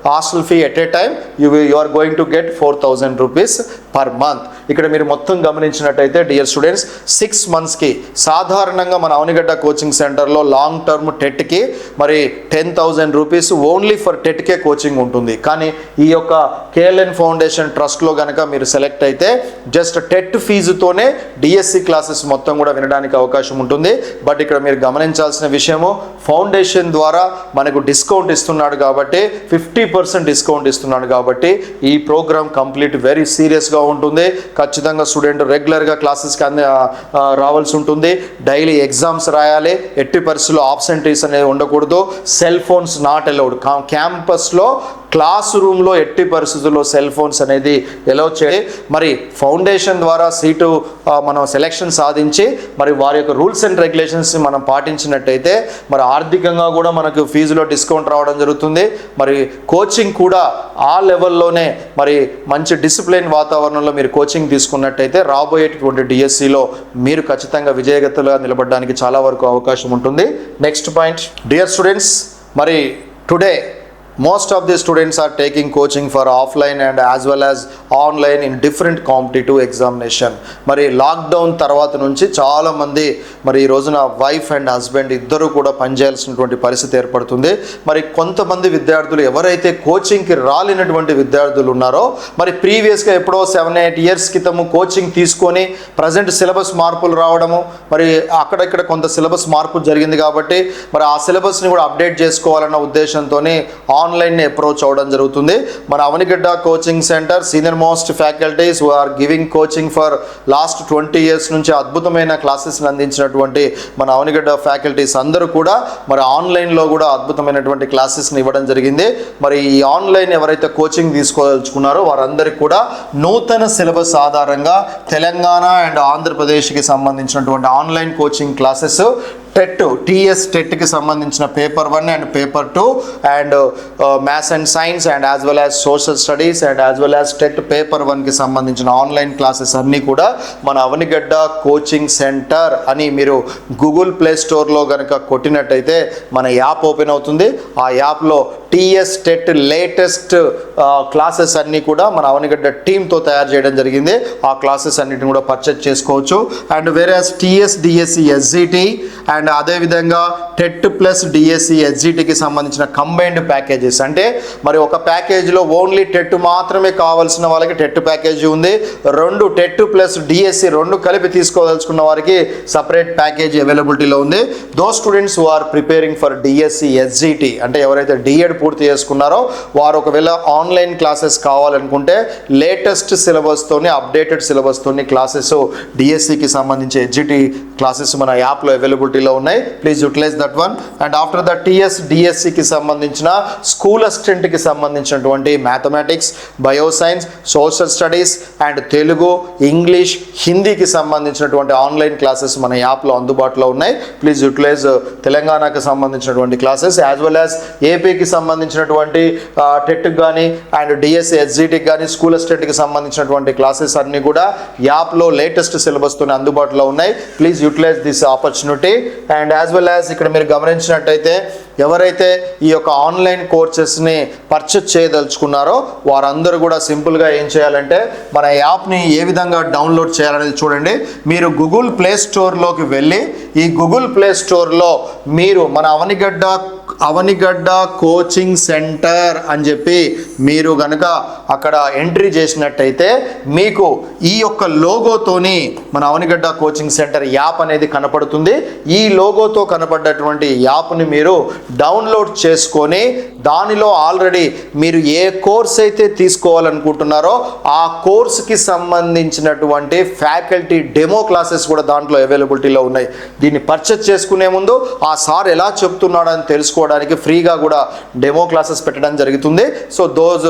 hostel fee at a time, you are going to get 4,000 rupees per month. ఇక్కడ మీరు మొత్తం గమనించినట్టయితే డియర్ స్టూడెంట్స్ 6 monthsకి సాధారణంగా మన అవనిగడ్డ కోచింగ్ సెంటర్లో లాంగ్ టర్మ్ టెట్కి మరి 10,000 rupees only for టెట్కే coaching ఉంటుంది. కానీ ఈ యొక్క కేఎల్ఎన్ ఫౌండేషన్ ట్రస్ట్లో కనుక మీరు సెలెక్ట్ అయితే జస్ట్ టెట్ ఫీజుతోనే డిఎస్సి క్లాసెస్ మొత్తం కూడా వినడానికి అవకాశం ఉంటుంది. బట్ ఇక్కడ మీరు గమనించాల్సిన విషయము, ఫౌండేషన్ ద్వారా మనకు డిస్కౌంట్ ఇస్తున్నాడు కాబట్టి 50% డిస్కౌంట్ ఇస్తున్నాడు కాబట్టి ఈ ప్రోగ్రామ్ కంప్లీట్ వెరీ సీరియస్గా ఉంటుంది. ఖచ్చితంగా స్టూడెంట్ రెగ్యులర్గా క్లాసెస్కి రావాల్సి ఉంటుంది. డైలీ ఎగ్జామ్స్ రాయాలి. ఎట్టి పరిస్థితుల్లో ఆబ్సెంటీస్ అనేది ఉండకూడదు. Cell phones not allowed. క్యాంపస్లో క్లాస్ రూమ్లో ఎట్టి పరిస్థితుల్లో సెల్ ఫోన్స్ అనేది అలౌ చేయాలి. మరి ఫౌండేషన్ ద్వారా సీటు మనం సెలెక్షన్ సాధించి మరి వారి యొక్క రూల్స్ అండ్ రెగ్యులేషన్స్ మనం పాటించినట్టయితే మరి ఆర్థికంగా కూడా మనకు ఫీజులో డిస్కౌంట్ రావడం జరుగుతుంది. మరి కోచింగ్ కూడా ఆ లెవెల్లోనే మరి మంచి డిసిప్లిన్ వాతావరణంలో మీరు కోచింగ్ తీసుకున్నట్టయితే రాబోయేటువంటి డిఎస్సిలో మీరు ఖచ్చితంగా విజయగతులుగా నిలబడడానికి చాలా వరకు అవకాశం ఉంటుంది. నెక్స్ట్ పాయింట్, డియర్ స్టూడెంట్స్, మరి today most of the students are taking coaching for offline and as well as online in different competitive examination. మరి లాక్డౌన్ తర్వాత నుంచి చాలామంది మరి ఈ రోజున వైఫ్ అండ్ హస్బెండ్ ఇద్దరు కూడా పనిచేయాల్సినటువంటి పరిస్థితి ఏర్పడుతుంది. మరి కొంతమంది విద్యార్థులు ఎవరైతే కోచింగ్కి రాలేనటువంటి విద్యార్థులు ఉన్నారో మరి ప్రీవియస్గా ఎప్పుడో 7-8 years క్రితము కోచింగ్ తీసుకొని ప్రజెంట్ సిలబస్ మార్పులు రావడము, మరి అక్కడక్కడ కొంత సిలబస్ మార్పు జరిగింది కాబట్టి మరి ఆ సిలబస్ని కూడా అప్డేట్ చేసుకోవాలన్న ఉద్దేశంతో ఆన్లైన్ అప్రోచ్ అవ్వడం జరుగుతుంది. మన Avanigadda coaching centre senior most faculties who are giving coaching for last 20 years నుంచి అద్భుతమైన క్లాసెస్ని అందించినటువంటి మన అవనిగడ్డ ఫ్యాకల్టీస్ అందరూ కూడా మరి ఆన్లైన్లో కూడా అద్భుతమైనటువంటి క్లాసెస్ని ఇవ్వడం జరిగింది. మరి ఈ ఆన్లైన్ ఎవరైతే కోచింగ్ తీసుకోదలుచుకున్నారో వారందరికీ కూడా నూతన సిలబస్ ఆధారంగా తెలంగాణ అండ్ ఆంధ్రప్రదేశ్కి సంబంధించినటువంటి ఆన్లైన్ కోచింగ్ క్లాసెస్ టీఎస్ టెట్కి సంబంధించిన paper 1 and paper 2 and maths and science and as well as social studies and as well as TET paper 1కి సంబంధించిన ఆన్లైన్ క్లాసెస్ అన్నీ కూడా మన అవనిగడ్డ కోచింగ్ సెంటర్ అని మీరు గూగుల్ ప్లే స్టోర్లో కనుక కొట్టినట్టయితే మన యాప్ ఓపెన్ అవుతుంది. ఆ యాప్లో టీఎస్ టెట్ లేటెస్ట్ క్లాసెస్ అన్నీ కూడా మన అవనిగడ్డ టీంతో తయారు చేయడం జరిగింది. ఆ క్లాసెస్ అన్నిటిని కూడా పర్చేజ్ చేసుకోవచ్చు. అండ్ వేరే టీఎస్ డిఎస్సి ఎస్జిటి అండ్ అదేవిధంగా టెట్ ప్లస్ డిఎస్సి ఎస్జిటికి సంబంధించిన కంబైన్డ్ ప్యాకేజెస్, అంటే మరి ఒక ప్యాకేజీలో ఓన్లీ టెట్ మాత్రమే కావాల్సిన వాళ్ళకి టెట్ ప్యాకేజీ ఉంది. 2 టెట్ ప్లస్ డిఎస్సి 2 కలిపి తీసుకోదలుచుకున్న వారికి సపరేట్ ప్యాకేజీ అవైలబిలిటీలో ఉంది. Those students who are preparing for DSC SGT, అంటే ఎవరైతే డిఎడ్ పూర్తి చేసుకున్నారో వారు ఒకవేళ ఆన్లైన్ క్లాసెస్ కావాలనుకుంటే లేటెస్ట్ సిలబస్తోని అప్డేటెడ్ సిలబస్తోని క్లాసెస్ డిఎస్సికి సంబంధించి ఎస్జిటి క్లాసెస్ మన యాప్లో అవైలబిలిటీలో ఉన్నాయి. Please utilise that one. And after the TS డిఎస్సికి సంబంధించిన స్కూల్ అసిస్టెంట్కి సంబంధించినటువంటి mathematics, bioscience, social studies and Telugu, English, హిందీకి సంబంధించినటువంటి ఆన్లైన్ క్లాసెస్ మన యాప్లో అందుబాటులో ఉన్నాయి. ప్లీజ్ యూటిలైజ్ తెలంగాణకు సంబంధించినటువంటి క్లాసెస్ యాజ్ వెల్ యాజ్ ఏపీకి సంబంధించినటువంటి టెట్కి కానీ అండ్ డిఎస్సి ఎస్జిటికి కానీ స్కూల్ అసిస్టెంట్కి సంబంధించినటువంటి క్లాసెస్ అన్నీ కూడా యాప్లో లేటెస్ట్ సిలబస్తోనే అందుబాటులో ఉన్నాయి. Please utilise this opportunity. And as well as ఇక్కడ మీరు గమనించినట్టయితే ఎవరైతే ఈ యొక్క ఆన్లైన్ కోర్సెస్ని పర్చేజ్ చేయదలుచుకున్నారో వారందరూ కూడా సింపుల్గా ఏం చేయాలంటే మన యాప్ని ఏ విధంగా డౌన్లోడ్ చేయాలనేది చూడండి. మీరు గూగుల్ ప్లే స్టోర్లోకి వెళ్ళి ఈ గూగుల్ ప్లే స్టోర్లో మీరు మన అవనిగడ్డ కోచింగ్ సెంటర్ అని చెప్పి మీరు కనుక అక్కడ ఎంట్రీ చేసినట్టయితే మీకు ఈ యొక్క లోగోతోని మన అవనిగడ్డ కోచింగ్ సెంటర్ యాప్ అనేది కనపడుతుంది. ఈ లోగోతో కనపడ్డటువంటి యాప్ని మీరు డౌన్లోడ్ చేసుకొని దానిలో ఆల్రెడీ మీరు ఏ కోర్స్ అయితే తీసుకోవాలనుకుంటున్నారో ఆ కోర్సుకి సంబంధించినటువంటి ఫ్యాకల్టీ డెమో క్లాసెస్ కూడా దాంట్లో అవైలబిలిటీలో ఉన్నాయి. దీన్ని పర్చేజ్ చేసుకునే ముందు ఆ సార్ ఎలా చెప్తున్నాడని తెలుసుకోవడానికి ఫ్రీగా కూడా డెమో క్లాసెస్ పెట్టడం జరుగుతుంది. So those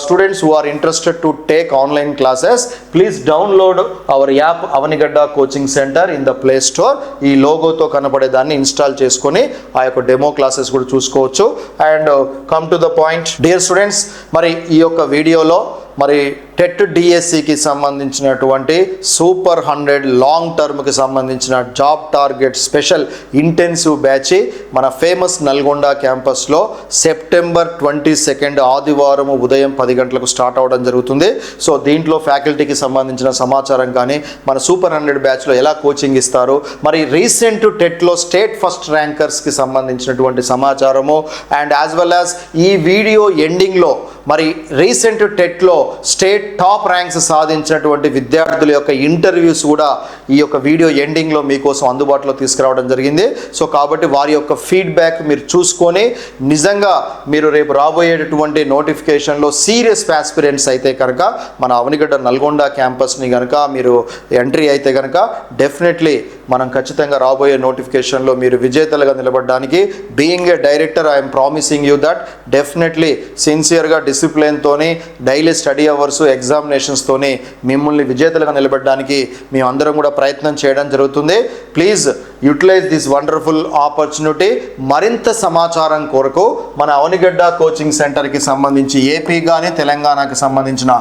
students who are interested to take online classes please download our app Avanigadda coaching centre in the Play Store. ఈ లోగోతో కనపడే దాన్ని ఇన్స్టాల్ చేసుకొని ఆ యొక్క డెమో క్లాసెస్ కూడా చూసుకోవచ్చు. And come to the point dear students, మరి ఈ యొక్క వీడియోలో మరి టెట్ డిఎస్సికి సంబంధించినటువంటి సూపర్ 100 లాంగ్ టర్మ్కి సంబంధించిన job target special intensive batch మన ఫేమస్ నల్గొండ క్యాంపస్లో సెప్టెంబర్ 22 ఆదివారం ఉదయం 10 గంటలకు స్టార్ట్ అవ్వడం జరుగుతుంది. సో దీంట్లో ఫ్యాకల్టీకి సంబంధించిన సమాచారం కానీ మన సూపర్ 100 బ్యాచ్లో ఎలా కోచింగ్ ఇస్తారు, మరి రీసెంట్ టెట్లో స్టేట్ ఫస్ట్ ర్యాంకర్స్కి సంబంధించినటువంటి సమాచారము అండ్ యాజ్ వెల్ యాజ్ ఈ వీడియో ఎండింగ్లో మరి రీసెంట్ టెట్లో స్టేట్ టాప్ ర్యాంక్స్ సాధించినటువంటి విద్యార్థుల యొక్క ఇంటర్వ్యూస్ కూడా ఈ యొక్క వీడియో ఎండింగ్లో మీకోసం అందుబాటులో తీసుకురావడం జరిగింది. సో కాబట్టి వారి యొక్క ఫీడ్బ్యాక్ మీరు చూసుకొని నిజంగా మీరు రేపు రాబోయేటటువంటి నోటిఫికేషన్లో సీరియస్ ఆస్పిరెంట్స్ అయితే కనుక మన అవనిగడ్డ నల్గొండ క్యాంపస్ని కనుక మీరు ఎంట్రీ అయితే కనుక డెఫినెట్లీ మనం ఖచ్చితంగా రాబోయే నోటిఫికేషన్లో మీరు విజేతలుగా నిలబడడానికి being a director I'm promising you that definitely సిన్సియర్గా డిసిప్లిన్తోని డైలీ స్టడీ అవర్స్ ఎగ్జామినేషన్స్తోని మిమ్మల్ని విజేతలుగా నిలబడడానికి మేమందరం కూడా ప్రయత్నం చేయడం జరుగుతుంది. Please utilise this wonderful opportunity. మరింత సమాచారం కొరకు మన అవనిగడ్డ కోచింగ్ సెంటర్కి సంబంధించి ఏపీ కానీ తెలంగాణకి సంబంధించిన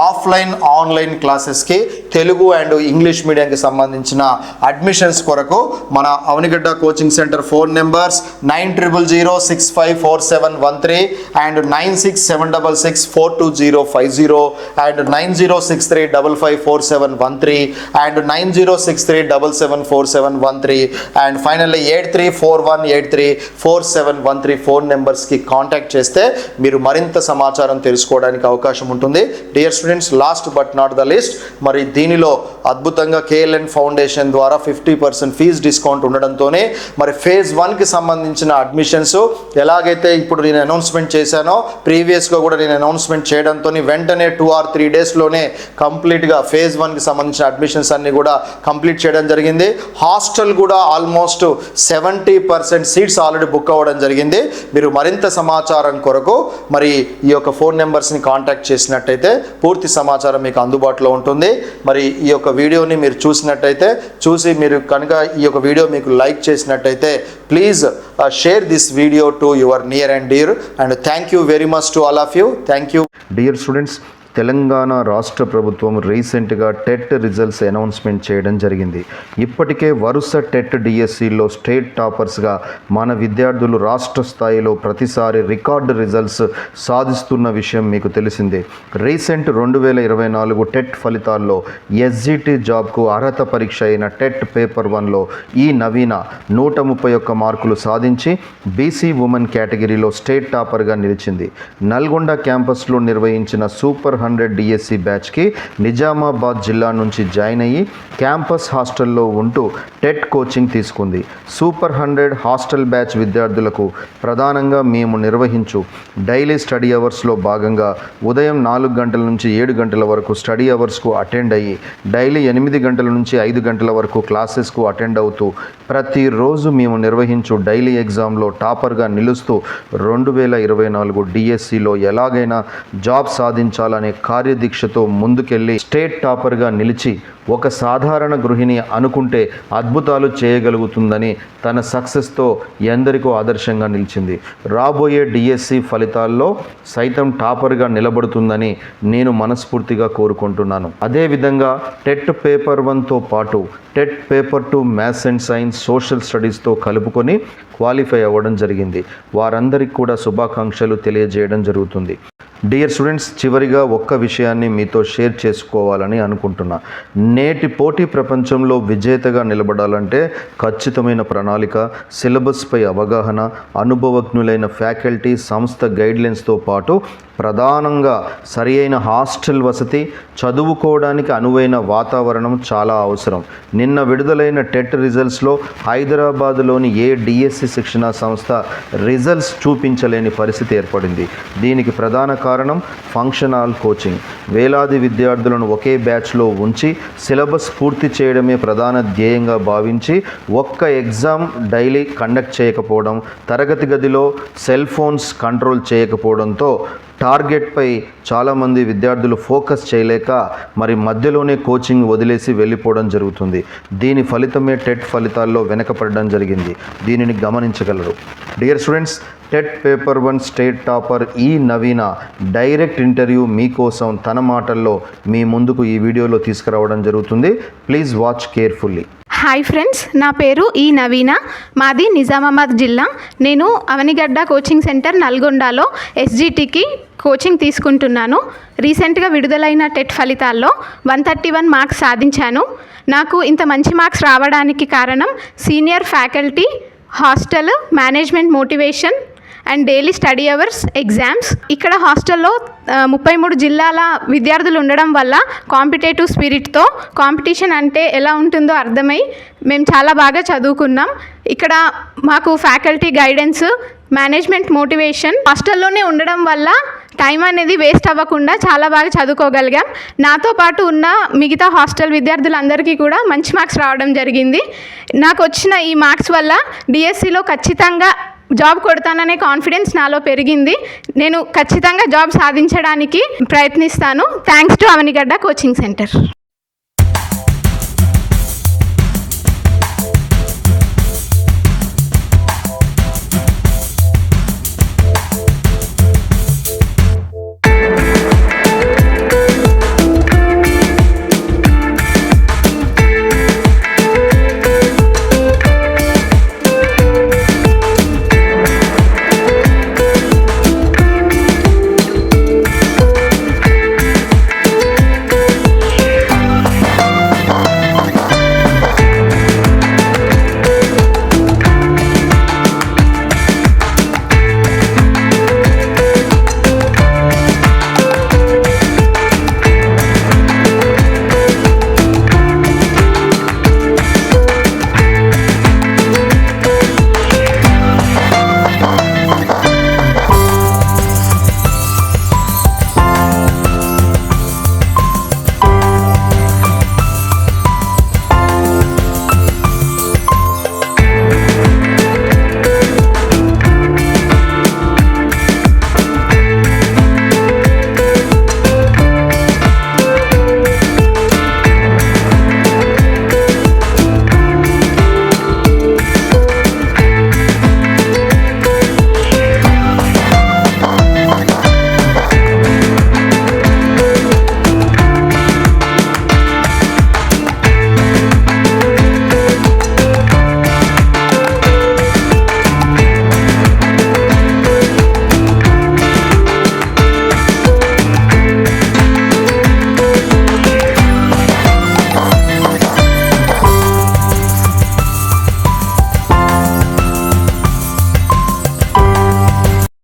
ఆఫ్లైన్ ఆన్లైన్ క్లాసెస్కి తెలుగు అండ్ ఇంగ్లీష్ మీడియంకి సంబంధించిన అడ్మిషన్స్ కొరకు మన Avanigadda coaching centre phone numbers 9000654713 and 9676642050 and 9063554713 and 9063774713 and finally 8341834713 phone నెంబర్స్కి కాంటాక్ట్ చేస్తే మీరు మరింత సమాచారం తెలుసుకోవడానికి అవకాశం ఉంటుంది. Dear students, last but not the least, మరి దీనిలో అద్భుతంగా KLN ఫౌండేషన్ ద్వారా 50% ఫీజ్ డిస్కౌంట్ ఉండడంతోనే మరి ఫేజ్ 1కి సంబంధించిన అడ్మిషన్స్ ఎలాగైతే ఇప్పుడు నేను అనౌన్స్మెంట్ చేశానో ప్రీవియస్గా కూడా నేను అనౌన్స్మెంట్ చేయడంతో వెంటనే 2 or 3 డేస్లోనే కంప్లీట్గా ఫేజ్ 1కి సంబంధించిన అడ్మిషన్స్ అన్ని కూడా కంప్లీట్ చేయడం జరిగింది. హాస్టల్ కూడా ఆల్మోస్ట్ 70% సీట్స్ ఆల్రెడీ బుక్ అవ్వడం జరిగింది. మీరు మరింత సమాచారం కొరకు మరి ఈ యొక్క ఫోన్ నెంబర్స్ని కాంటాక్ట్ చేసినట్టయితే పూర్తి సమాచారం మీకు అందుబాటులో ఉంటుంది. మరి ఈ యొక్క వీడియోని మీరు చూసి మీరు కనుక ఈ యొక్క వీడియో మీకు లైక్ చేసినట్టయితే please share this video to your near and dear and thank you very much to all of you. Thank you. Dear students, Telangana రాష్ట్ర ప్రభుత్వం రీసెంట్గా టెట్ రిజల్ట్స్ అనౌన్స్మెంట్ చేయడం జరిగింది. ఇప్పటికే వరుస టెట్ డిఎస్సిలో స్టేట్ టాపర్స్గా మన విద్యార్థులు రాష్ట్ర స్థాయిలో ప్రతిసారి రికార్డు రిజల్ట్స్ సాధిస్తున్న విషయం మీకు తెలిసిందే. రీసెంట్ 2024 టెట్ ఫలితాల్లో ఎస్జిటి జాబ్కు అర్హత పరీక్ష అయిన టెట్ పేపర్ 1లో ఈ నవీన 131 మార్కులు సాధించి బీసీ ఉమెన్ కేటగిరీలో స్టేట్ టాపర్గా నిలిచింది. నల్గొండ క్యాంపస్లో నిర్వహించిన సూపర్ 100 డిఎస్సి బ్యాచ్కి నిజామాబాద్ జిల్లా నుంచి జాయిన్ అయ్యి క్యాంపస్ హాస్టల్లో ఉంటూ టెట్ కోచింగ్ తీసుకుంది. సూపర్ 100 హాస్టల్ బ్యాచ్ విద్యార్థులకు ప్రధానంగా మేము నిర్వహించు డైలీ స్టడీ అవర్స్లో భాగంగా ఉదయం 4 గంటల నుంచి 7 గంటల వరకు స్టడీ అవర్స్కు అటెండ్ అయ్యి డైలీ 8 గంటల నుంచి 5 గంటల వరకు క్లాసెస్కు అటెండ్ అవుతూ ప్రతిరోజు మేము నిర్వహించు డైలీ ఎగ్జామ్లో టాపర్గా నిలుస్తూ 2024 డిఎస్సిలో ఎలాగైనా జాబ్ సాధించాలనే కార్యదీక్షతో ముందుకెళ్ళి స్టేట్ టాపర్గా నిలిచి ఒక సాధారణ గృహిణి అనుకుంటే అద్భుతాలు చేయగలుగుతుందని తన సక్సెస్తో ఎందరికో ఆదర్శంగా నిలిచింది. రాబోయే డిఎస్సి ఫలితాల్లో సైతం టాపర్గా నిలబడుతుందని నేను మనస్ఫూర్తిగా కోరుకుంటున్నాను. అదేవిధంగా టెట్ పేపర్ 1తో పాటు TET paper 2 maths and science social స్టడీస్తో కలుపుకొని క్వాలిఫై అవ్వడం జరిగింది. వారందరికీ కూడా శుభాకాంక్షలు తెలియజేయడం జరుగుతుంది. డియర్ స్టూడెంట్స్, చివరిగా ఒక్క విషయాన్ని మీతో షేర్ చేసుకోవాలని అనుకుంటున్నా. నేటి పోటీ ప్రపంచంలో విజేతగా నిలబడాలంటే ఖచ్చితమైన ప్రణాళిక, సిలబస్పై అవగాహన, అనుభవజ్ఞులైన ఫ్యాకల్టీ, సంస్థ గైడ్లైన్స్తో పాటు ప్రధానంగా సరియైన హాస్టల్ వసతి, చదువుకోవడానికి అనువైన వాతావరణం చాలా అవసరం. నిన్న విడుదలైన టెట్ రిజల్ట్స్లో హైదరాబాదులోని ఏ డిఎస్సి శిక్షణా సంస్థ రిజల్ట్స్ చూపించలేని పరిస్థితి ఏర్పడింది. దీనికి ప్రధాన కారణం ఫంక్షన్ హాల్ కోచింగ్. వేలాది విద్యార్థులను ఒకే బ్యాచ్లో ఉంచి సిలబస్ పూర్తి చేయడమే ప్రధాన ధ్యేయంగా భావించి ఒక్క ఎగ్జామ్ డైలీ కండక్ట్ చేయకపోవడం, తరగతి గదిలో సెల్ ఫోన్స్ కంట్రోల్ చేయకపోవడంతో టార్గెట్పై చాలామంది విద్యార్థులు ఫోకస్ చేయలేక మరి మధ్యలోనే కోచింగ్ వదిలేసి వెళ్ళిపోవడం జరుగుతుంది. దీని ఫలితమే టెట్ ఫలితాల్లో వెనకపడడం జరిగింది. దీనిని గమనించగలరు. Dear students, TET paper 1 state topper ఈ నవీన డైరెక్ట్ ఇంటర్వ్యూ మీకోసం తన మాటల్లో మీ ముందుకు ఈ వీడియోలో తీసుకురావడం జరుగుతుంది. Please watch carefully. Hi friends, నా పేరు ఈ నవీన. మాది నిజామాబాద్ జిల్లా. నేను అవనిగడ్డ కోచింగ్ సెంటర్ నల్గొండలో ఎస్జిటికి కోచింగ్ తీసుకుంటున్నాను. రీసెంట్గా విడుదలైన టెట్ ఫలితాల్లో 131 మార్క్స్ సాధించాను. నాకు ఇంత మంచి మార్క్స్ రావడానికి కారణం senior faculty, hostel management motivation and daily study hours, exams. ఇక్కడ హాస్టల్లో 33 జిల్లాల విద్యార్థులు ఉండడం వల్ల కాంపిటేటివ్ స్పిరిట్తో కాంపిటీషన్ అంటే ఎలా ఉంటుందో అర్థమై మేము చాలా బాగా చదువుకున్నాం. ఇక్కడ మాకు ఫ్యాకల్టీ గైడెన్స్, మేనేజ్మెంట్ మోటివేషన్, హాస్టల్లోనే ఉండడం వల్ల టైం అనేది వేస్ట్ అవ్వకుండా చాలా బాగా చదువుకోగలిగాం. నాతో పాటు ఉన్న మిగతా హాస్టల్ విద్యార్థులందరికీ కూడా మంచి మార్క్స్ రావడం జరిగింది. నాకు వచ్చిన ఈ మార్క్స్ వల్ల డిఎస్సిలో ఖచ్చితంగా జాబ్ కొడతాననే కాన్ఫిడెన్స్ నాలో పెరిగింది. నేను ఖచ్చితంగా జాబ్ సాధించడానికి ప్రయత్నిస్తాను. Thanks to Avanigadda coaching centre.